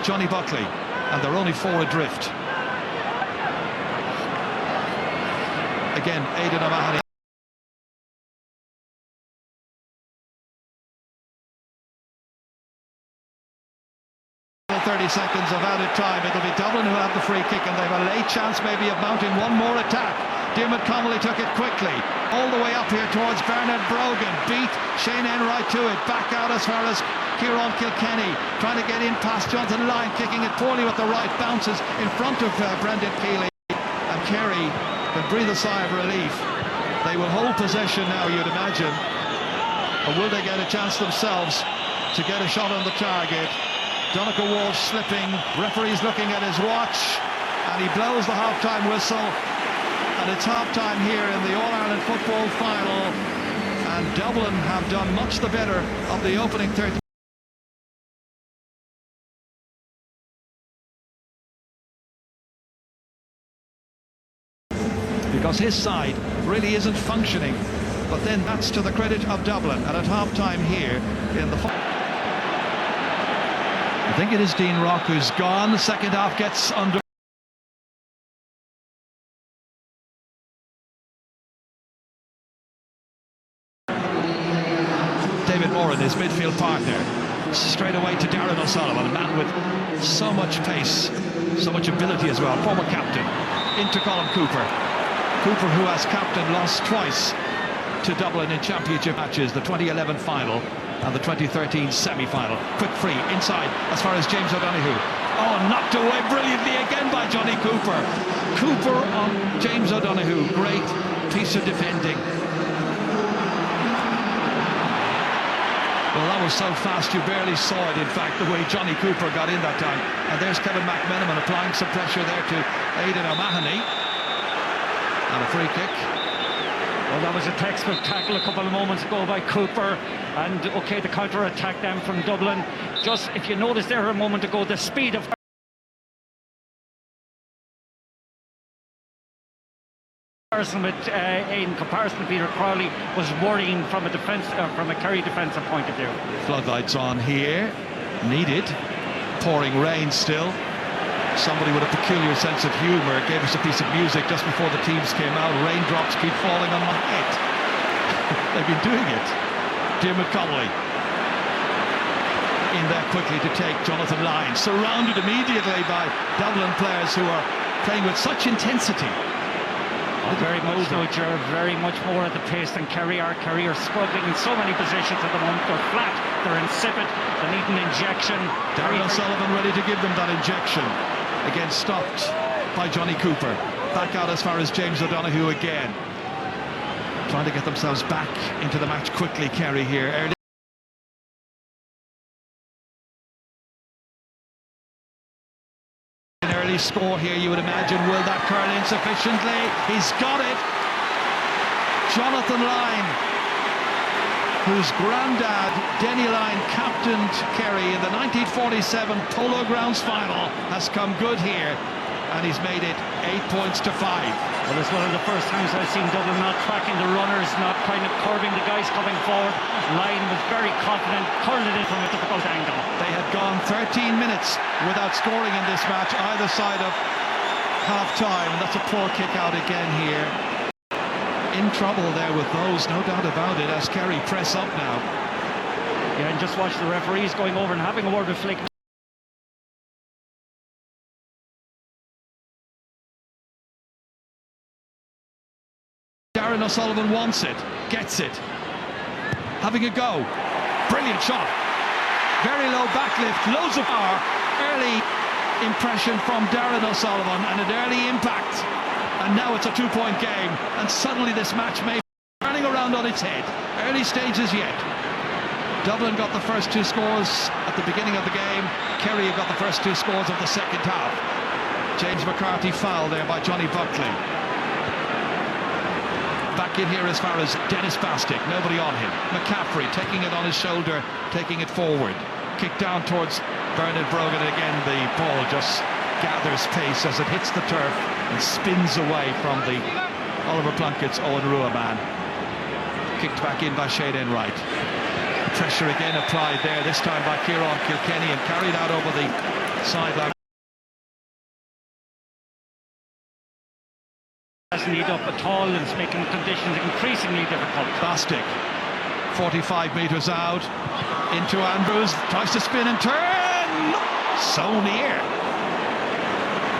Jonny Buckley, and they're only 4 adrift. Again, Aidan O'Mahony. 30 seconds of added time. It'll be Dublin who have the free kick, and they have a late chance maybe of mounting one more attack. Dermot Connolly took it quickly all the way up here towards Bernard Brogan, beat Shane Enright to it, back out as far as Cian Kilkenny, trying to get in past Jonathan Lyne, kicking it poorly with the right, bounces in front of Brendan Keeley, and Kerry can breathe a sigh of relief. They will hold possession now, you'd imagine, or will they get a chance themselves to get a shot on the target? Donegal Walsh slipping, referee's looking at his watch, and he blows the half-time whistle, and it's half-time here in the All-Ireland Football Final, and Dublin have done much the better of the opening 30. Because his side really isn't functioning, but then that's to the credit of Dublin, and at half-time here in the final. I think it is Dean Rock who's gone. The second half gets under. David Moran, his midfield partner, straight away to Darren O'Sullivan, a man with so much pace, so much ability as well. Former captain, into Colin Cooper. Cooper, who as captain lost twice to Dublin in championship matches, the 2011 final and the 2013 semi-final. Quick free inside as far as James O'Donoghue. Oh, knocked away brilliantly again by Jonny Cooper. Cooper on James O'Donoghue. Great piece of defending. Well, that was so fast you barely saw it, in fact, the way Jonny Cooper got in that time. And there's Kevin McMahon applying some pressure there to Aidan O'Mahony. And a free kick. Well, that was a textbook tackle a couple of moments ago by Cooper, and okay, the counter-attack then from Dublin. Just, if you noticed there a moment ago, the speed of in comparison to Peter Crowley was worrying from a defence, from a Kerry defensive point of view. Floodlights on here, needed. Pouring rain still. Somebody with a peculiar sense of humour gave us a piece of music just before the teams came out. Raindrops keep falling on my head. They've been doing it. Dermot Connolly in there quickly to take Jonathan Lyne, surrounded immediately by Dublin players who are playing with such intensity. Very much so, Ger, very much more at the pace than Kerry are. Kerry are struggling in so many positions at the moment. They're flat, they're insipid, they need an injection. Darren O'Sullivan ready to give them that injection. Again, stopped by Jonny Cooper. Back out as far as James O'Donoghue again. Trying to get themselves back into the match quickly, Kerry here. An early score here, you would imagine. Will that curl in sufficiently? He's got it. Jonathan Lyne, whose granddad, Denny Lyne, captained Kerry in the 1947 Polo Grounds final, has come good here. and he's made it 8 points to 5. Well, it's one of the first times I've seen Dublin not tracking the runners, not kind of curbing the guys coming forward. Lyon was very confident, curled it in from a difficult angle. They had gone 13 minutes without scoring in this match, either side of half-time. That's a poor kick out again here. In trouble there with those, no doubt about it, as Kerry press up now. Yeah, and just watch the referees going over and having a word with Flick. Darren O'Sullivan wants it, gets it, having a go. Brilliant shot. Very low backlift, loads of power. Early impression from Darren O'Sullivan and an early impact. And now it's a 2-point game, and suddenly this match may be turning around on its head. Early stages yet. Dublin got the first 2 scores at the beginning of the game. Kerry got the first 2 scores of the second half. James McCarthy fouled there by Jonny Buckley. Back in here as far as Dennis Bastick, nobody on him. McCaffrey taking it on his shoulder, taking it forward. Kick down towards Bernard Brogan, and again the ball just gathers pace as it hits the turf and spins away from the Oliver Plunkett's Owen Rua man. Kicked back in by Shane Enright. Pressure again applied there, this time by Cian Kilkenny, and carried out over the sideline. Doesn't need up at all, and it's making conditions increasingly difficult. Bastick, 45 metres out, into Andrews, tries to spin and turn! So near.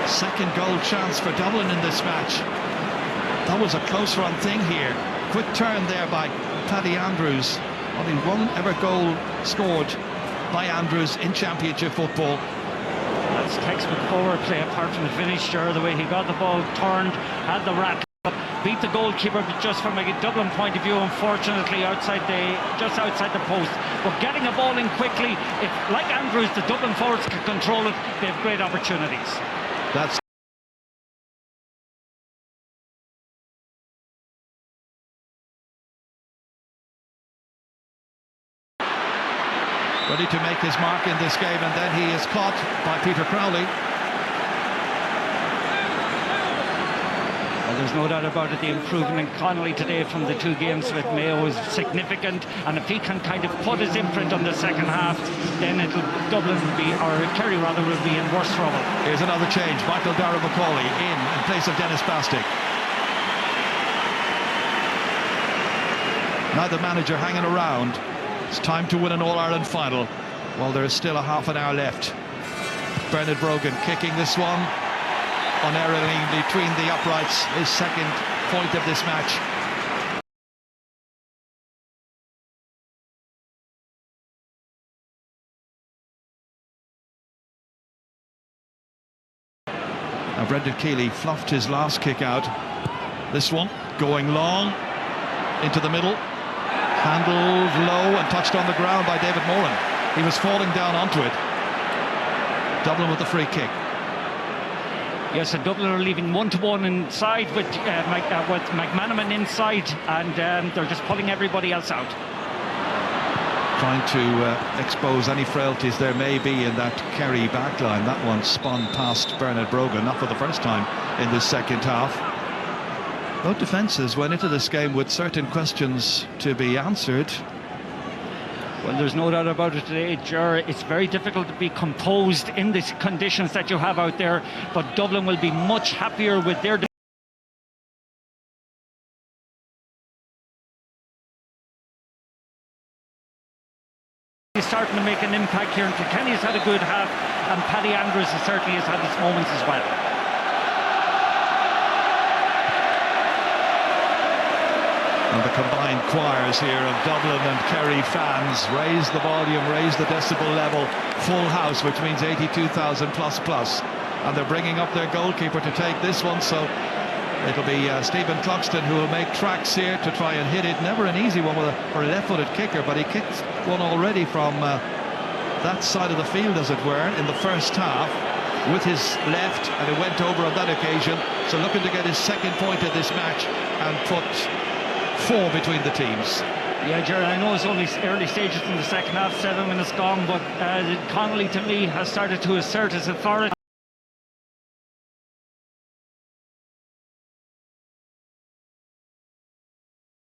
Second goal chance for Dublin in this match. That was a close run thing here. Quick turn there by Paddy Andrews. Only one ever goal scored by Andrews in championship football. That's textbook forward play, apart from the finish, the way he got the ball turned, had the rack up, beat the goalkeeper, but just from a Dublin point of view, unfortunately, just outside the post. But getting a ball in quickly, if, like Andrews, the Dublin forwards can control it, they have great opportunities. That's ready to make his mark in this game, and then he is caught by Peter Crowley. Well, there's no doubt about it, the improvement in Connolly today from the 2 games with Mayo is significant, and if he can kind of put his imprint on the second half, then Dublin will be, or Kerry rather, will be in worse trouble. Here's another change. Michael Dara McCauley in place of Dennis Bastick. Now the manager hanging around. It's time to win an All-Ireland final. Well, there is still a half an hour left. Bernard Brogan kicking this one unerringly between the uprights, his second point of this match. Now Brendan Keeley fluffed his last kick out. This one going long into the middle. Handled low and touched on the ground by David Moran. He was falling down onto it. Dublin with the free kick. Yes, and Dublin are leaving 1-to-1 inside with McMahon inside, and they're just pulling everybody else out. Trying to expose any frailties there may be in that Kerry backline. That one spun past Bernard Brogan, not for the first time in this second half. Both defences went into this game with certain questions to be answered. Well, there's no doubt about it today, Ger. It's very difficult to be composed in the conditions that you have out there, but Dublin will be much happier with their He's starting to make an impact here, and Kilkenny's had a good half, and Paddy Andrews certainly has had his moments as well. And the combined choirs here of Dublin and Kerry fans raise the volume, raise the decibel level. Full house, which means 82,000 plus. And they're bringing up their goalkeeper to take this one, so it'll be Stephen Cluxton who will make tracks here to try and hit it. Never an easy one for a left-footed kicker, but he kicked one already from that side of the field, as it were, in the first half with his left, and it went over on that occasion. So looking to get his second point of this match and put 4 between the teams. Yeah, Gerard, I know it's only early stages in the second half, 7 minutes gone, but Connolly to me has started to assert his authority.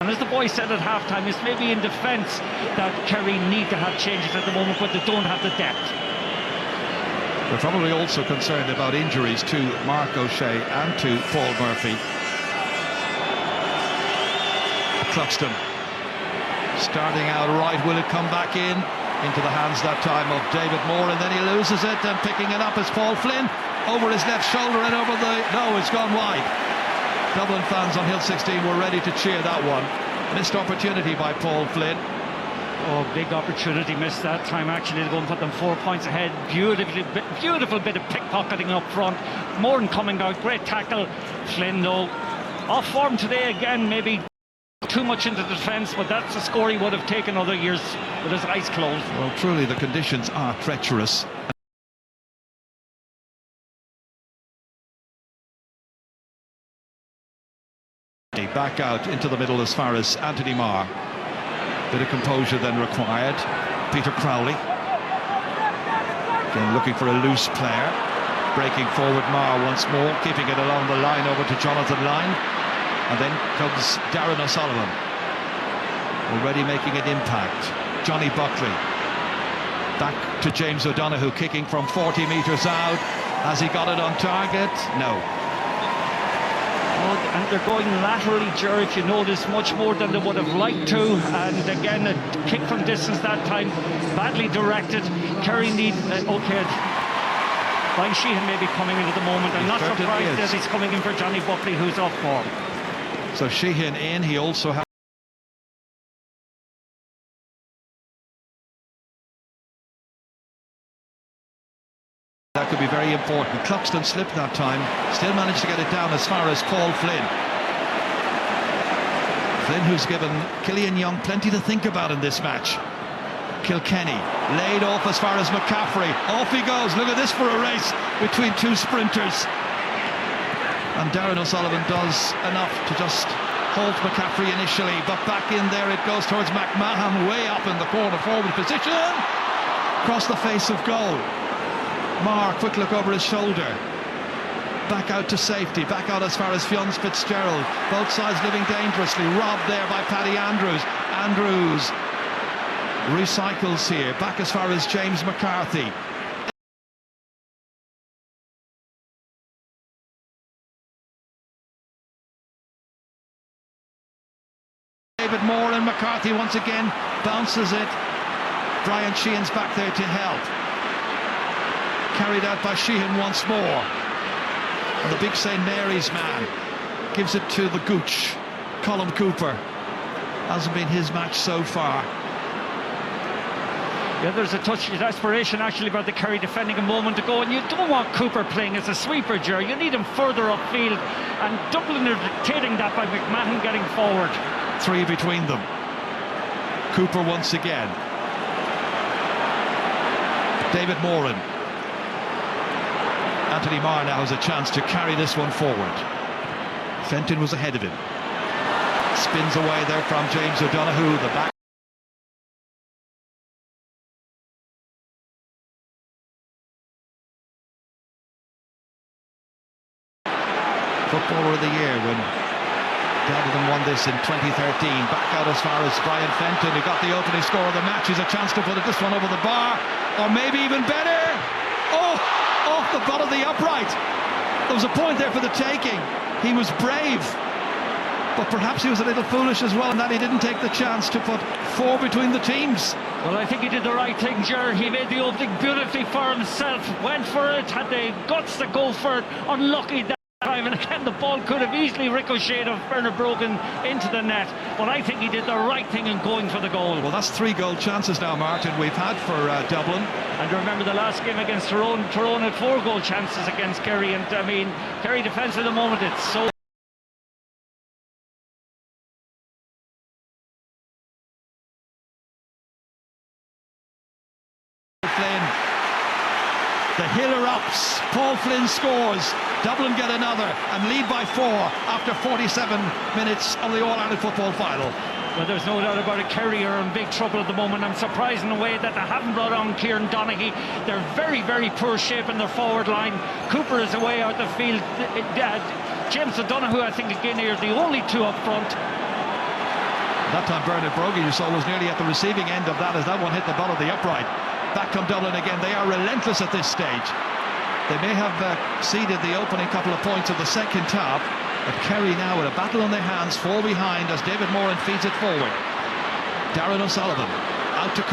And as the boy said at half-time, it's maybe in defence that Kerry need to have changes at the moment, but they don't have the depth. They're probably also concerned about injuries to Mark O'Shea and to Paul Murphy. Cluxton starting out right. Will it come back in? Into the hands that time of David Moore, and then he loses it, and picking it up is Paul Flynn over his left shoulder and over the... No, it's gone wide. Dublin fans on Hill 16 were ready to cheer that one. Missed opportunity by Paul Flynn. Oh, big opportunity missed that time actually to go and put them 4 points ahead. Beautiful bit of pickpocketing up front. Moran coming out, great tackle. Flynn though, off form today again, maybe too much into the defence, but that's a score he would have taken other years with his eyes closed. Well, truly the conditions are treacherous. Back out into the middle as far as Anthony Marr. Bit of composure then required. Peter Crowley again looking for a loose player, breaking forward. Marr once more, keeping it along the line over to Jonathan Lyne, and then comes Darren O'Sullivan, already making an impact. Johnny Buckley back to James O'Donoghue, kicking from 40 metres out. Has he got it on target? No. And they're going laterally, Ger, if you notice, much more than they would have liked to. And again, a kick from distance that time, badly directed. Kerry need... okay, Brian Sheehan may be coming in at the moment. I'm not surprised that he's coming in for Johnny Buckley, who's off form. So Sheehan in, he also has... That could be very important. Cluxton slipped that time, still managed to get it down as far as Paul Flynn. Flynn, who's given Killian Young plenty to think about in this match. Kilkenny laid off as far as McCaffrey. Off he goes. Look at this for a race between two sprinters. And Darren O'Sullivan does enough to just halt McCaffrey initially, but back in there it goes towards McMahon, way up in the corner forward position. Across the face of goal. Marr, quick look over his shoulder. Back out to safety, back out as far as Fianna Fitzgerald. Both sides living dangerously, robbed there by Paddy Andrews. Andrews recycles here, back as far as James McCarthy. David Moore, and McCarthy once again bounces it. Brian Sheehan's back there to help. Carried out by Sheehan once more. And the big St Mary's man gives it to the Gooch. Colin Cooper. Hasn't been his match so far. Yeah, there's a touch of desperation actually about the Kerry defending a moment ago, and you don't want Cooper playing as a sweeper, Ger. You need him further upfield, and Dublin are dictating that by McMahon getting forward. 3 between them. Cooper once again. David Moran. Anthony Marr now has a chance to carry this one forward. Fenton was ahead of him. Spins away there from James O'Donoghue, the back. Footballer of the year when Gavin won this in 2013. Back out as far as Brian Fenton, who got the opening score of the match. He's a chance to put this one over the bar, or maybe even better. Oh! Off the butt of the upright. There was a point there for the taking. He was brave, but perhaps he was a little foolish as well in that he didn't take the chance to put 4 between the teams. Well, I think he did the right thing, Ger. He made the opening beautifully for himself, went for it, had the guts to go for it. Unlucky that time, and again the ball could have easily ricocheted or Bernard broken into the net, but I think he did the right thing in going for the goal. Well, that's 3 goal chances now, Martin, we've had for Dublin. And remember the last game against Tyrone had 4 goal chances against Kerry, and I mean, Kerry defence at the moment, it's so... Flynn, the Hiller-ups, Paul Flynn scores, Dublin get another and lead by 4 after 47 minutes of the All-Ireland football final. Well, there's no doubt about it. Kerry are in big trouble at the moment. I'm surprised in a way that they haven't brought on Kieran Donaghy. They're very, very poor shape in their forward line. Cooper is away out the field. James O'Donoghue, I think, again, are the only 2 up front. That time Bernard Brogy, you saw, was nearly at the receiving end of that as that one hit the bottom of the upright. Back come Dublin again. They are relentless at this stage. They may have ceded the opening couple of points of the second half, but Kerry now with a battle on their hands, fall behind as David Moran feeds it forward. Darren O'Sullivan out to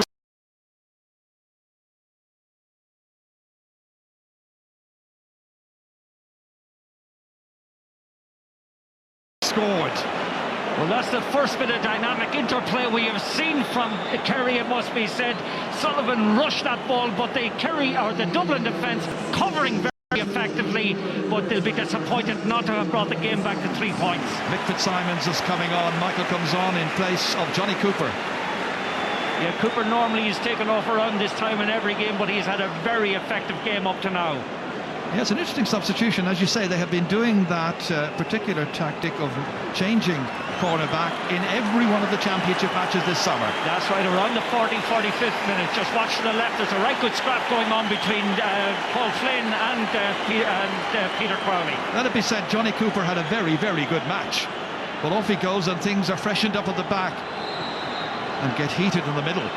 scored. Well, that's the first bit of dynamic interplay we have seen from Kerry, it must be said. Sullivan rushed that ball, but the Dublin defence covering very effectively, but they'll be disappointed not to have brought the game back to 3 points. Mick Fitzmaurice is coming on. Michael comes on in place of Jonny Cooper. Yeah, Cooper normally is taken off around this time in every game, but he's had a very effective game up to now. Yeah, it's an interesting substitution. As you say, they have been doing that particular tactic of changing cornerback in every one of the championship matches this summer. That's right, around the 45th minute. Just watch to the left. There's a right good scrap going on between Paul Flynn and Peter Crowley. Let it be said, Jonny Cooper had a very, very good match. But off he goes and things are freshened up at the back and get heated in the middle.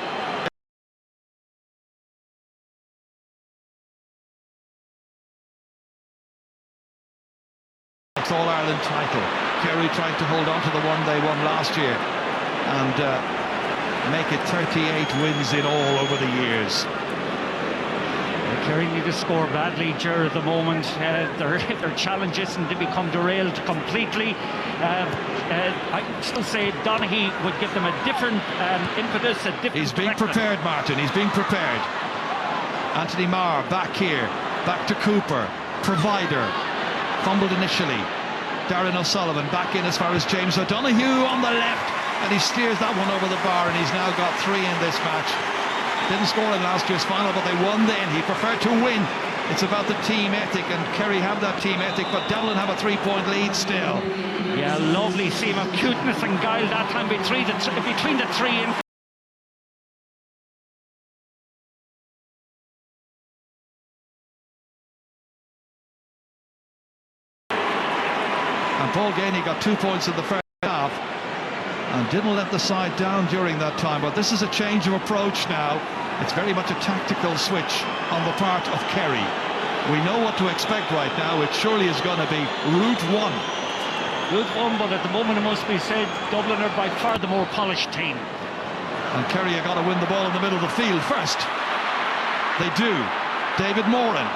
All-Ireland title. Kerry trying to hold on to the one they won last year and make it 38 wins in all over the years. Kerry need to score badly, Ger, at the moment. Their challenge isn't to become derailed completely. I still say Donaghy would give them a different impetus, a different He's being prepared, Martin. He's being prepared. Anthony Marr back here. Back to Cooper. Provider. Fumbled initially. Darren O'Sullivan back in as far as James O'Donoghue on the left, and he steers that one over the bar, and he's now got 3 in this match. Didn't score in last year's final, but they won then. He preferred to win. It's about the team ethic, and Kerry have that team ethic, but Dublin have a 3-point lead still. Yeah, lovely seam of cuteness and guile that time between the three. And Paul Gainey got 2 points in the first half and didn't let the side down during that time. But this is a change of approach now. It's very much a tactical switch on the part of Kerry. We know what to expect right now. It surely is going to be route one. Route one, but at the moment it must be said Dublin are by far the more polished team. And Kerry are going to win the ball in the middle of the field first. They do. David Moran,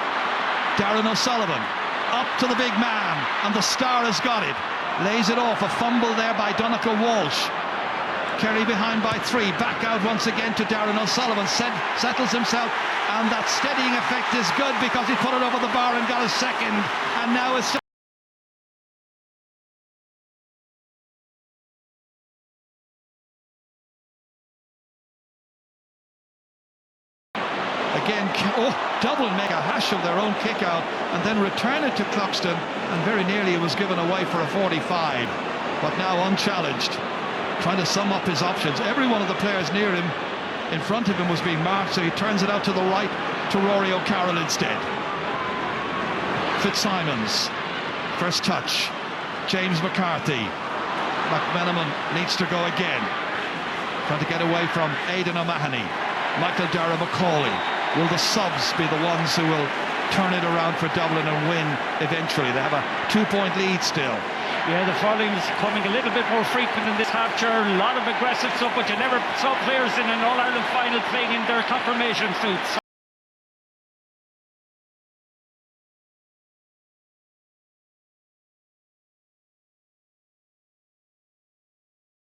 Darren O'Sullivan, up to the big man, and the star has got it. Lays it off, a fumble there by Donegal Walsh. Kerry behind by 3, back out once again to Darren O'Sullivan, settles himself, and that steadying effect is good because he put it over the bar and got a second, and now it's again. Dublin make a hash of their own kick out and then return it to Cluxton, and very nearly it was given away for a 45, but now unchallenged, trying to sum up his options. Every one of the players near him, in front of him, was being marked, so he turns it out to the right to Rory O'Carroll instead. Fitzsimons, first touch. James McCarthy. McMahon needs to go again, trying to get away from Aidan O'Mahony. Michael Dara McCauley. Will the subs be the ones who will turn it around for Dublin and win eventually? They have a 2-point lead still. Yeah, the fouling is coming a little bit more frequent in this half, Ger. A lot of aggressive stuff, but you never saw players in an All-Ireland final playing in their confirmation suits.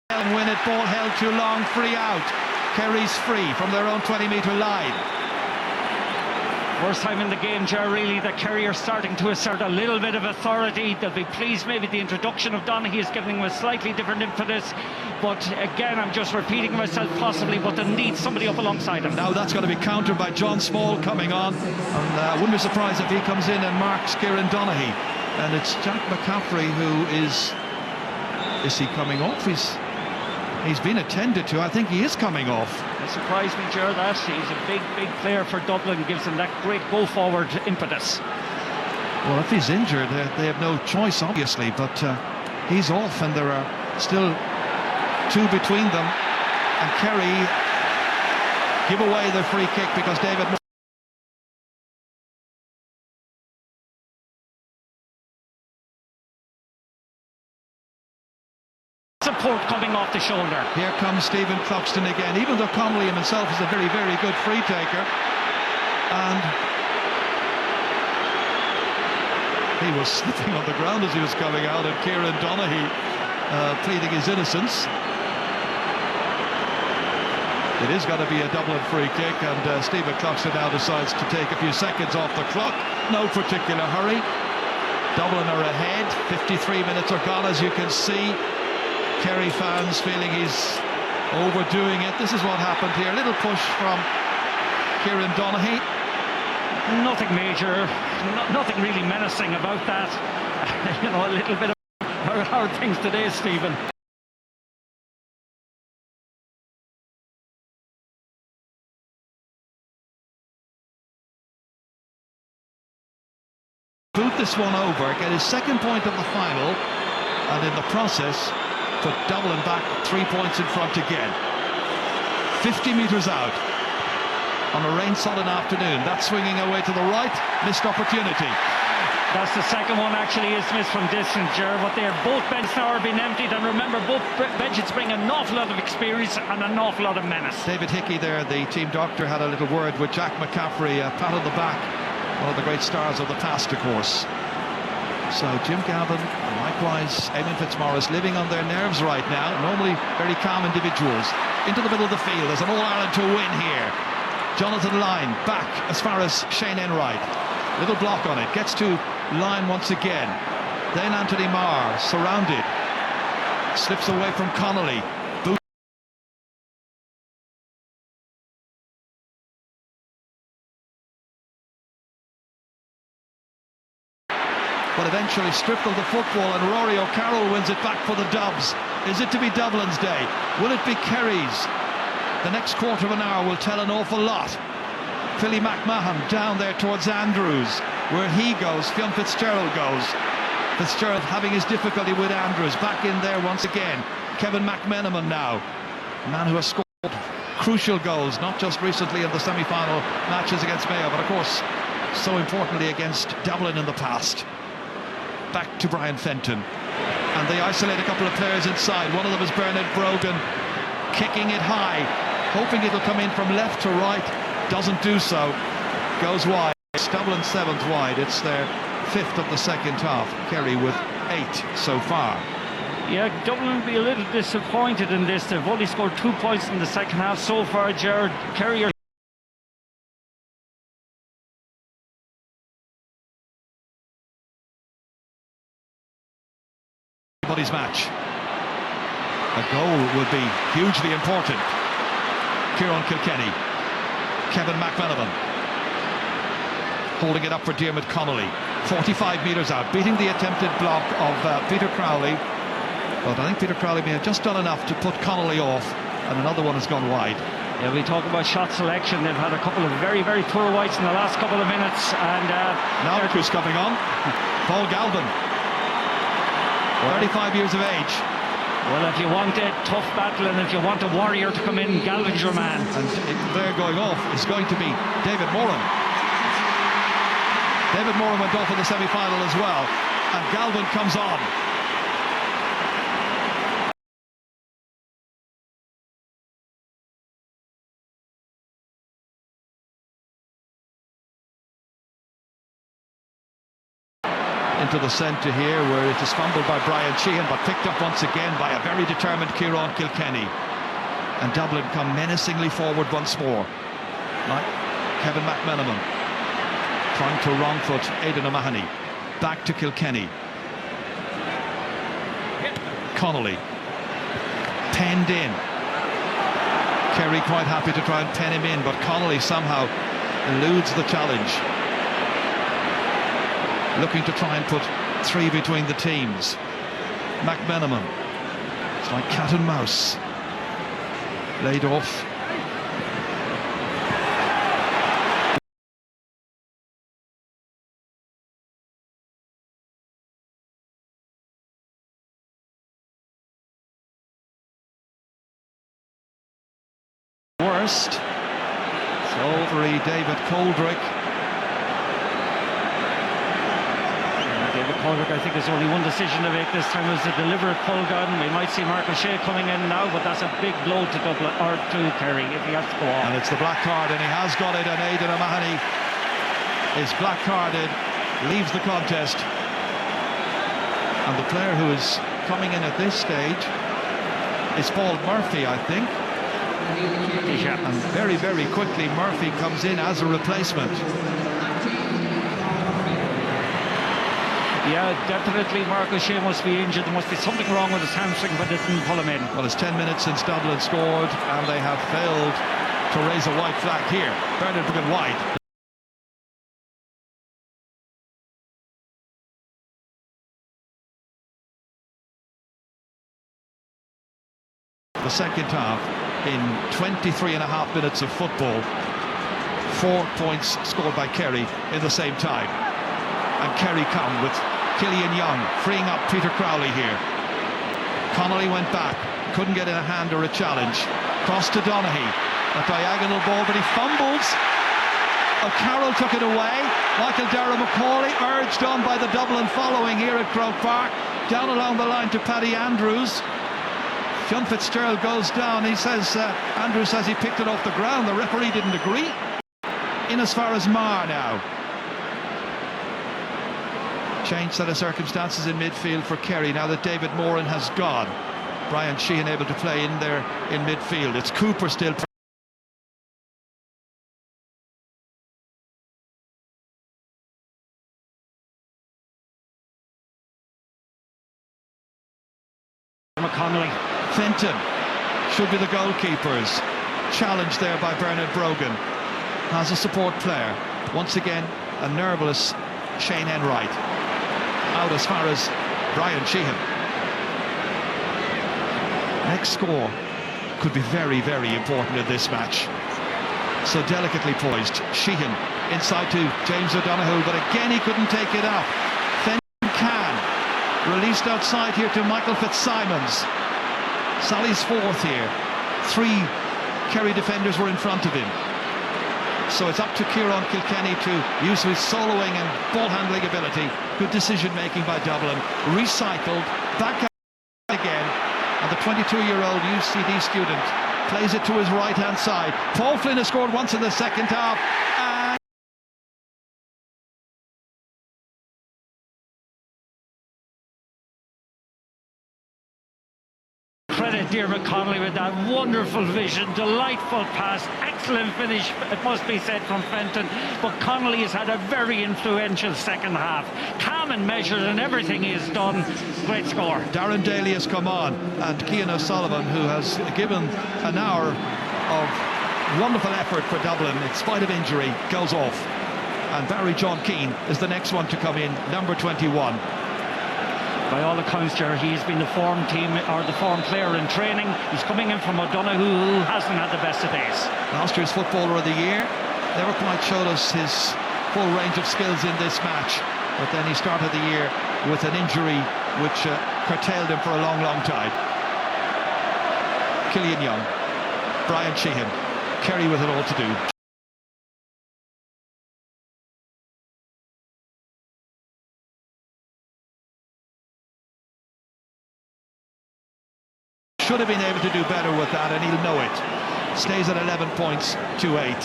And win it, ball held too long, free out. Kerry's free from their own 20-metre line. First time in the game, Ger, really, that Kerry are starting to assert a little bit of authority. They'll be pleased maybe the introduction of Donaghy is giving them a slightly different impetus. But again, I'm just repeating myself possibly, but they need somebody up alongside him. Now that's going to be countered by John Small coming on. And wouldn't be surprised if he comes in and marks Kieran Donaghy. And it's Jack McCaffrey who is he coming off? He's been attended to. I think he is coming off. It surprised me, Ger, that he's a big player for Dublin, gives them that great go-forward impetus. Well, if he's injured, they have no choice, obviously, but he's off, and there are still two between them, and Kerry give away the free kick because David support coming off the shoulder. Here comes Stephen Cluxton again, even though Connolly himself is a very, very good free taker, and he was slipping on the ground as he was coming out, and Kieran Donaghy pleading his innocence. It is going to be a Dublin free kick, and Stephen Cluxton now decides to take a few seconds off the clock. No particular hurry. Dublin are ahead. 53 minutes are gone, as you can see. Kerry fans feeling he's overdoing it. This is what happened here. A little push from Kieran Donaghy. Nothing major, nothing really menacing about that. You know, a little bit of hard things today, Stephen. Boot this one over, get his second point of the final, and in the process put Dublin back 3 points in front again. 50 metres out on a rain-sodden afternoon. That's swinging away to the right, missed opportunity. That's the second one, actually, is missed from distance, Ger, but they're both benches now are being emptied, and remember, both benches bring an awful lot of experience and an awful lot of menace. David Hickey there, the team doctor, had a little word with Jack McCaffrey, a pat on the back, one of the great stars of the past, of course. So Jim Gavin, and likewise Eamon Fitzmaurice, living on their nerves right now, normally very calm individuals. Into the middle of the field, there's an All-Ireland to win here. Jonathan Lyne back as far as Shane Enright. Little block on it, gets to Lyne once again. Then Anthony Marr, surrounded. Slips away from Connolly. But eventually stripped of the football, and Rory O'Carroll wins it back for the Dubs. Is it to be Dublin's day? Will it be Kerry's? The next quarter of an hour will tell an awful lot. Philly McMahon down there towards Andrews. Where he goes, Fionn Fitzgerald goes. Fitzgerald having his difficulty with Andrews. Back in there once again. Kevin McMenamin now. A man who has scored crucial goals, not just recently in the semi-final matches against Mayo, but of course, so importantly against Dublin in the past. Back to Brian Fenton. And they isolate a couple of players inside. One of them is Bernard Brogan, kicking it high, hoping it'll come in from left to right. Doesn't do so. Goes wide. It's Dublin 7th wide. It's their 5th of the second half. Kerry with 8 so far. Yeah, Dublin will be a little disappointed in this. They've only scored 2 points in the second half so far, Gerard. Kerry are anybody's match. A goal would be hugely important. Kieran Kilkenny. Kevin McMenamin holding it up for Diarmuid Connolly. 45 metres out, beating the attempted block of Peter Crowley. But I think Peter Crowley may have just done enough to put Connolly off, and another one has gone wide. Yeah, we talk about shot selection. They've had a couple of very, very poor whites in the last couple of minutes. And now look who's coming on. Paul Galvin, 35 years of age. Well, if you want a tough battle and if you want a warrior to come in, Galvin's your man. And there going off is going to be David Moran. David Moran went off in the semi-final as well, and Galvin comes on. Into the centre here, where it is fumbled by Brian Cian, but picked up once again by a very determined Kieran Kilkenny. And Dublin come menacingly forward once more, like Kevin McMenamin trying to wrong foot Aidan O'Mahony. Back to Kilkenny. Connolly penned in. Kerry quite happy to try and pen him in, but Connolly somehow eludes the challenge, looking to try and put 3 between the teams. McMenamin, it's like cat and mouse, laid off. first. So referee David Coldrick. David Coldrick, I think, there's only one decision to make this time. It was a deliberate pull gun. We might see Mark O'Shea coming in now, but that's a big blow to Dublin, or to Kerry, if he has to go off. And it's the black card, and he has got it, and Aidan O'Mahony is black carded, leaves the contest. And the player who is coming in at this stage is Paul Murphy, I think. And very, very quickly Murphy comes in as a replacement. Yeah, definitely Mark O'Shea must be injured. There must be something wrong with his hamstring, but it didn't pull him in. Well, it's 10 minutes since Dublin scored, and they have failed to raise a white flag here. Bernard Brogan white. The second half, in 23 and a half minutes of football, 4 points scored by Kerry in the same time. And Kerry come with Killian Young freeing up Peter Crowley here. Connolly went back, couldn't get in a hand or a challenge. Cross to Donaghy, a diagonal ball, but he fumbles. O'Carroll took it away. Michael Darragh-McCauley urged on by the Dublin following here at Croke Park. Down along the line to Paddy Andrews. John Fitzgerald goes down. He says, Andrews says he picked it off the ground. The referee didn't agree. In as far as Marr now. Change set of circumstances in midfield for Kerry now that David Moran has gone. Brian Sheehan able to play in there in midfield. It's Cooper still. McConnelly. Fenton should be the goalkeepers. Challenged there by Bernard Brogan. Has a support player. Once again, a nerveless Shane Enright. Out as far as Brian Sheehan. Next score could be very, very important in this match. So delicately poised. Sheehan inside to James O'Donoghue, but again he couldn't take it up. Fenton can. Released outside here to Michael Fitzsimons. Sally's fourth here. 3 Kerry defenders were in front of him. So it's up to Ciaran Kilkenny to use his soloing and ball handling ability. Good decision making by Dublin. Recycled, back out again. And the 22-year-old UCD student plays it to his right hand side. Paul Flynn has scored once in the second half. Credit Diarmuid Connolly with that wonderful vision, delightful pass, excellent finish, it must be said, from Fenton. But Connolly has had a very influential second half, calm and measured, and everything is done. Great score. Darren Daly has come on, and Cian O'Sullivan, who has given an hour of wonderful effort for Dublin in spite of injury, goes off. And Barry John Keane is the next one to come in, number 21. By all accounts, he's been the form team, or the form player in training. He's coming in from O'Donoghue, who hasn't had the best of days. Last year's Footballer of the Year. Never quite showed us his full range of skills in this match. But then he started the year with an injury which curtailed him for a long, long time. Killian Young, Brian Sheehan, Kerry with it all to do. Should have been able to do better with that, and he'll know it. Stays at 11 points to 8.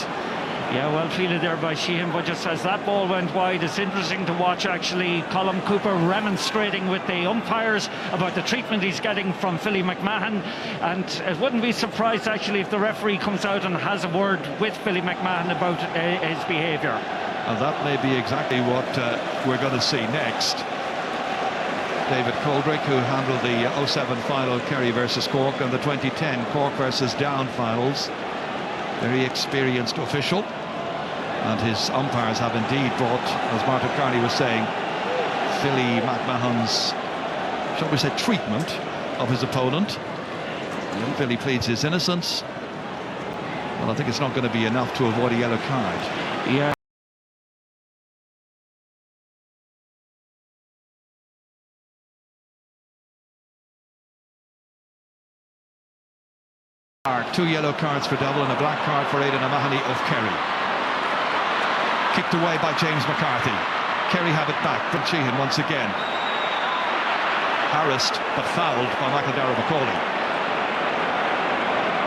Yeah, well fielded there by Sheehan, but just as that ball went wide, it's interesting to watch actually Colm Cooper remonstrating with the umpires about the treatment he's getting from Philly McMahon, and it wouldn't be surprised actually if the referee comes out and has a word with Philly McMahon about his behaviour. And that may be exactly what we're going to see next. David Coldrick, who handled the 07 final Kerry versus Cork and the 2010 Cork versus Down finals. Very experienced official, and his umpires have indeed brought, as Martin Carney was saying, Philly McMahon's, shall we say, treatment of his opponent. And Philly pleads his innocence. Well, I think it's not going to be enough to avoid a yellow card. Yeah. 2 yellow cards for Dublin, a black card for Aidan O'Mahony of Kerry. Kicked away by James McCarthy. Kerry have it back from Cian once again. Harassed but fouled by Michael McCauley.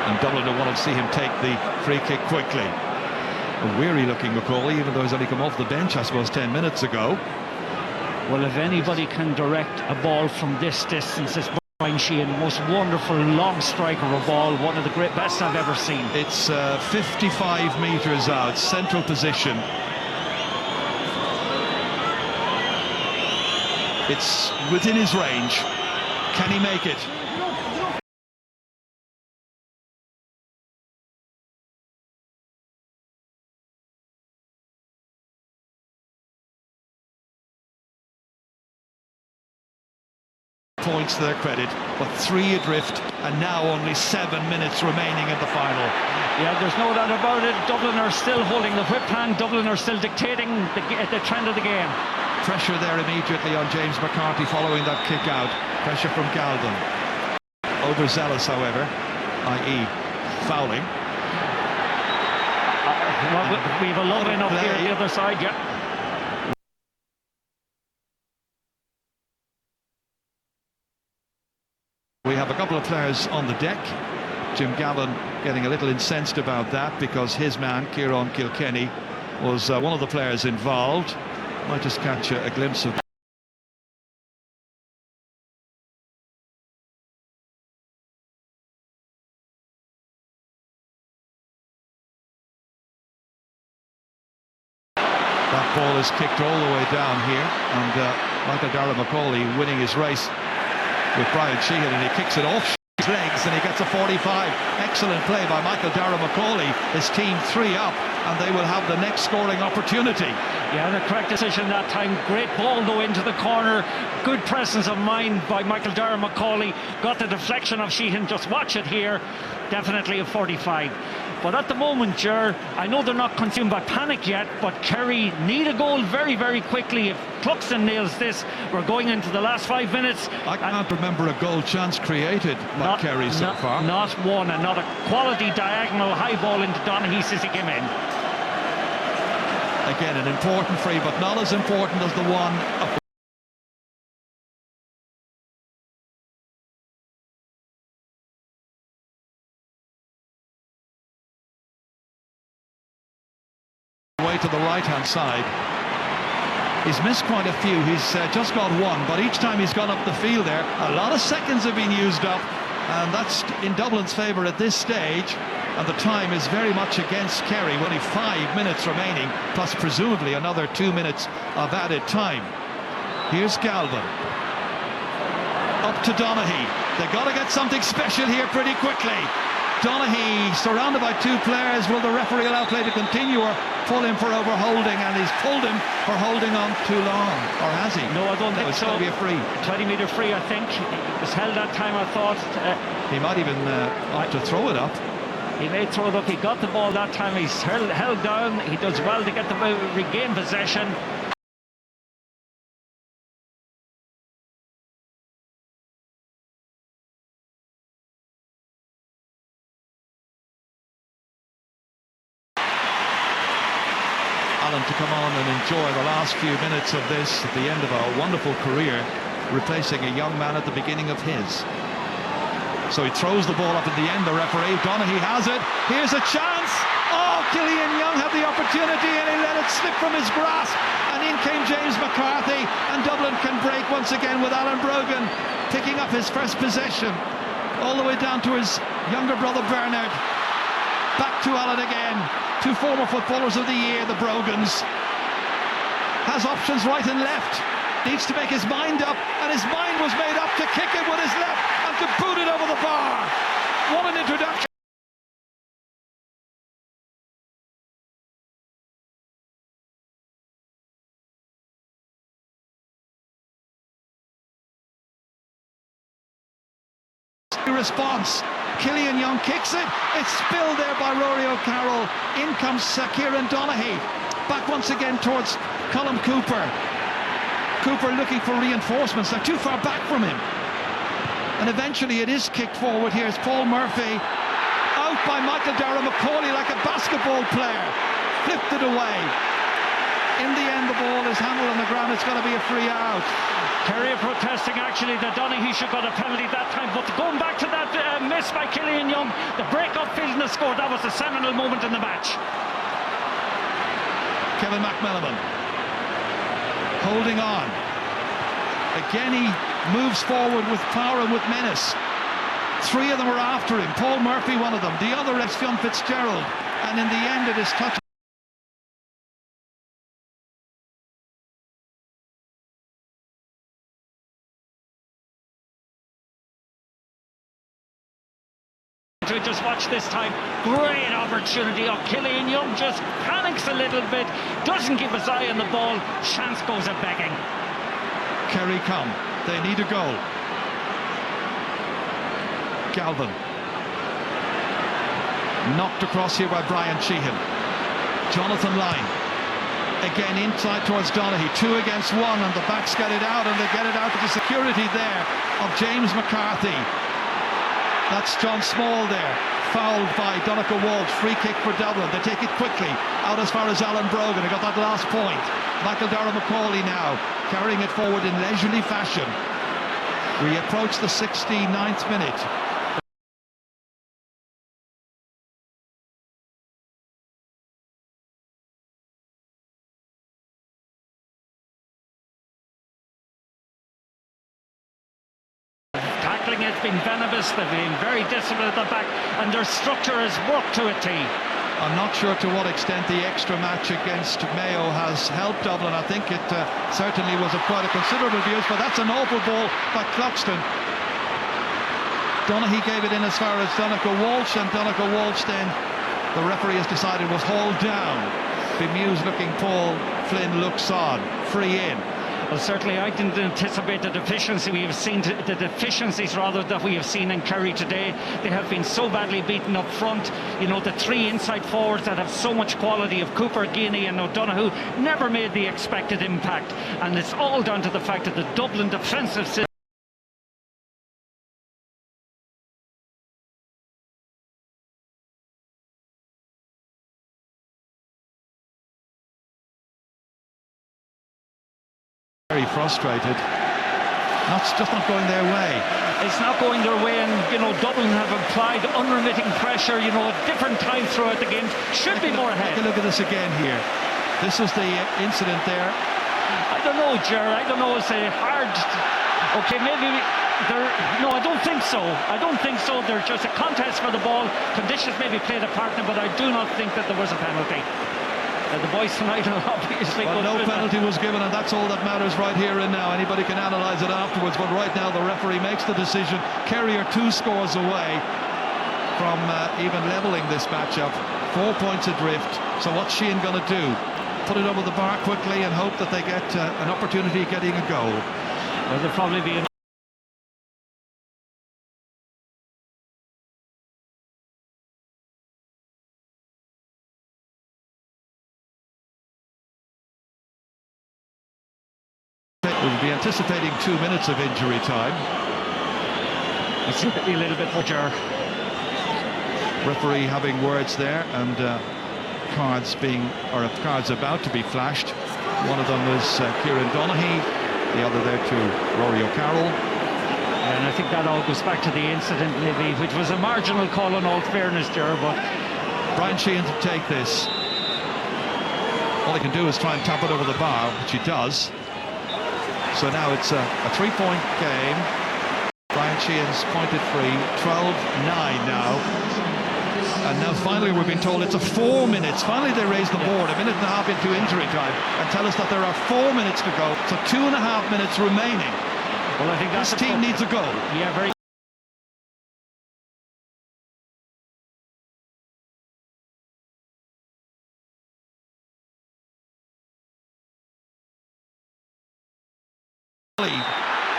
And Dublin will want to see him take the free kick quickly. A weary looking McCauley, even though he's only come off the bench I suppose 10 minutes ago. Well, if anybody can direct a ball from this distance, it's Brian Cian. Most wonderful long striker of a ball, one of the great best I've ever seen. It's 55 metres out, central position. It's within his range. Can he make it? Points to their credit, but 3 adrift, and now only 7 minutes remaining in the final. Yeah, there's no doubt about it. Dublin are still holding the whip hand. Dublin are still dictating the trend of the game. Pressure there immediately on James McCarthy following that kick out. Pressure from Gavin. Overzealous, however, i.e. fouling. Well, we've a lob in up here on the other side, yeah. We have a couple of players on the deck. Jim Gavin getting a little incensed about that because his man, Cian Kilkenny, was one of the players involved. Might just catch a glimpse of that ball is kicked all the way down here, and Michael McCauley winning his race with Brian Cian, and he kicks it off his legs and he gets a 45. Excellent play by Michael McCauley. His team 3 up, and they will have the next scoring opportunity. Yeah, the correct decision that time. Great ball though into the corner. Good presence of mind by Michael McCauley. Got the deflection of Cian. Just watch it here. Definitely a 45. But at the moment, Ger, I know they're not consumed by panic yet, but Kerry need a goal very, very quickly. If Cluxton nails this, we're going into the last 5 minutes. I can't remember a goal chance created by Kerry so far. Not one, and not a quality diagonal high ball into Donaghy since he came in. Again, an important free, but not as important as the one up. Way to the right-hand side. He's missed quite a few. He's just got one, but each time he's gone up the field there, a lot of seconds have been used up, and that's in Dublin's favour at this stage. And the time is very much against Kerry. Only 5 minutes remaining, plus presumably another 2 minutes of added time. Here's Gavin. Up to Donaghy. They've got to get something special here pretty quickly. Donaghy surrounded by 2 players. Will the referee allow play to continue or pull him for overholding? And he's pulled him for holding on too long. Or has he? No, I don't think it's so. going to be a free. 20-metre free, I think. It was held that time, I thought. He might even opt to throw it up. He may throw it up. He got the ball that time. He's held down. He does well to get the regain possession. Alan to come on and enjoy the last few minutes of this at the end of a wonderful career, replacing a young man at the beginning of his. So he throws the ball up at the end, the referee. Donaghy has it. Here's a chance. Oh, Killian Young had the opportunity and he let it slip from his grasp. And in came James McCarthy, and Dublin can break once again with Alan Brogan picking up his first possession. All the way down to his younger brother Bernard. Back to Alan again. 2 former footballers of the year, the Brogans. Has options right and left. Needs to make his mind up, and his mind was made up to kick it with his left and to boot it over the bar. What an introduction. Response. Killian Young kicks it. It's spilled there by Rory O'Carroll. In comes Cian Donaghy. Back once again towards Colm Cooper. Cooper looking for reinforcements. They're too far back from him. And eventually it is kicked forward. Here's Paul Murphy. Out by Michael Macaulay like a basketball player. Flipped it away. In the end, the ball is handled on the ground. It's going to be a free out. Kerry are protesting actually that Donaghy should got a penalty that time, but going back to that miss by Killian Young, the break-up field in the score, that was a seminal moment in the match. Kevin McMahon holding on. Again he moves forward with power and with menace. Three of them are after him. Paul Murphy, one of them. The other is Fionn Fitzgerald. And in the end it is touch. We just watch this time, great opportunity. Oh, Killian Young just panics a little bit, doesn't keep his eye on the ball, chance goes a begging. Kerry come, they need a goal. Gavin knocked across here by Brian Sheehan. Jonathan Lyne again inside towards Donaghy, 2 against 1, and the backs get it out, and they get it out to the security there of James McCarthy. That's John Small there, fouled by Donegal Walsh. Free kick for Dublin. They take it quickly out as far as Alan Brogan. They got that last point. Michael Macaulay now carrying it forward in leisurely fashion. We approach the 69th minute. It's been venomous, they've been very disciplined at the back, and their structure has worked to a T. I'm not sure to what extent the extra match against Mayo has helped Dublin. I think it certainly was of quite a considerable abuse, but that's an awful ball by Cluxton. Donaghy gave it in as far as Donegal Walsh, and Donegal Walsh then, the referee has decided, was hauled down. Bemused looking Paul Flynn looks on, free in. Well, certainly I didn't anticipate the deficiencies we have seen that we have seen in Kerry today. They have been so badly beaten up front. You know, the 3 inside forwards that have so much quality of Cooper, Guinea and O'Donoghue never made the expected impact, and it's all down to the fact that the Dublin defensive system very frustrated. Just not going their way. It's not going their way, and you know, Dublin have applied unremitting pressure, you know, at different times throughout the game. Should be more ahead. Take a look at this again here. This was the incident there. I don't know, Ger. I don't know. It's a hard. Okay, maybe there. No, I don't think so. I don't think so. There's just a contest for the ball. Conditions maybe played a part in it, but I do not think that there was a penalty. The boys tonight will obviously. Well, no penalty was given, and that's all that matters right here and now. Anybody can analyse it afterwards, but right now the referee makes the decision. Kerry are 2 scores away from even levelling this matchup. 4 points adrift. So what's Cian going to do? Put it over the bar quickly and hope that they get an opportunity of getting a goal. Well, there'll probably be an We'll be anticipating 2 minutes of injury time. It's a little bit more jar. Referee having words there, and cards about to be flashed. One of them was Kieran Donaghy, the other there to Rory O'Carroll. And I think that all goes back to the incident, maybe, which was a marginal call in all fairness, Ger, but Brian Sheehan to take this. All he can do is try and tap it over the bar, which he does. So now it's a 3-point game. Brian Sheehan's pointed free, 12-9 now. And now finally we've been told it's a 4 minutes. Finally they raise the board, 1.5 minutes into injury time, and tell us that there are 4 minutes to go. So 2.5 minutes remaining. Well, I think this team needs a goal. Yeah, very.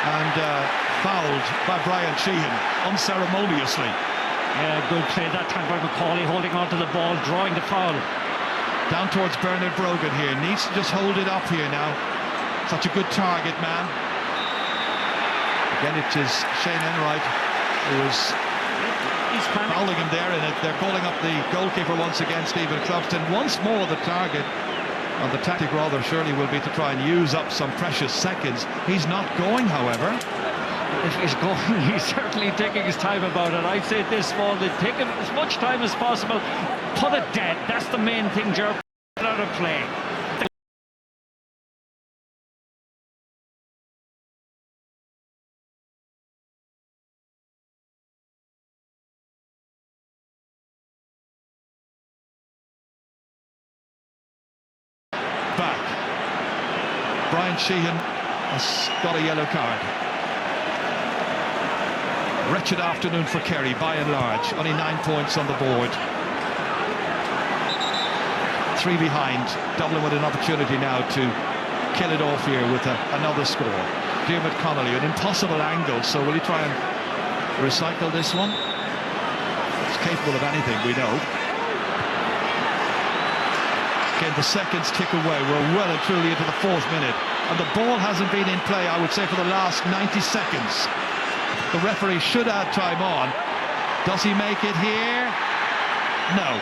And fouled by Brian Sheehan unceremoniously. Yeah, good play that time by Macaulay, holding on to the ball, drawing the foul. Down towards Bernard Brogan here, needs to just hold it up here now. Such a good target man. Again, it is Shane Enright who is He's fouling him there, and they're calling up the goalkeeper once again, Stephen Cluxton. Once more the target, and the tactic rather surely will be to try and use up some precious seconds. He's not going, however. If he's going, he's certainly taking his time about it. I'd say this ball, they take him as much time as possible. Put it dead. That's the main thing, Ger. Put it out of play. Back. Brian Sheehan has got a yellow card. Wretched afternoon for Kerry, by and large. Only 9 points on the board. 3 behind. Dublin with an opportunity now to kill it off here with another score. Dermot Connolly, an impossible angle, so will he try and recycle this one? It's capable of anything, we know. Again, the seconds tick away. We're well and truly into the 4th minute, and the ball hasn't been in play, I would say, for the last 90 seconds. The referee should add time on. Does he make it here? No.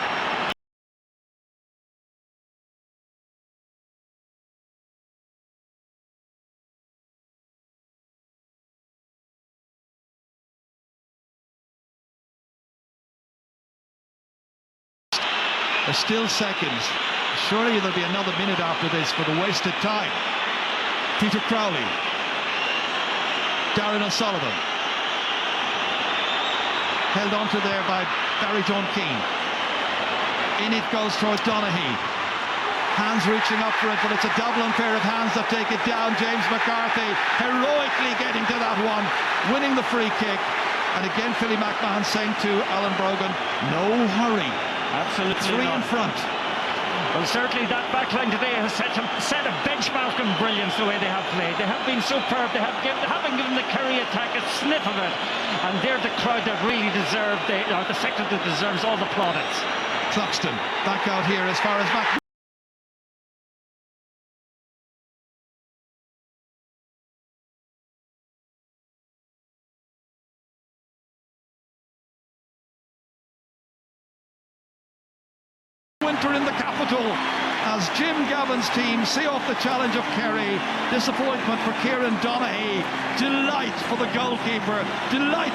There's still seconds. Surely there'll be another minute after this for the wasted time. Peter Crowley. Darren O'Sullivan. Held onto there by Barry John Keane. In it goes towards Donaghy. Hands reaching up for it, but it's a Dublin pair of hands that take it down. James McCarthy heroically getting to that one, winning the free kick. And again, Philly McMahon saying to Alan Brogan, no hurry. Absolutely 3 in front. Well, certainly that backline today has set a benchmark in brilliance the way they have played. They have been superb. They haven't given the Kerry attack a sniff of it. And they're the crowd that really deserve, the sector that deserves all the plaudits. Cluxton back out here as far as back. Winter in the capital as Jim Gavin's team see off the challenge of Kerry. Disappointment for Kieran Donaghy. Delight for the goalkeeper. Delight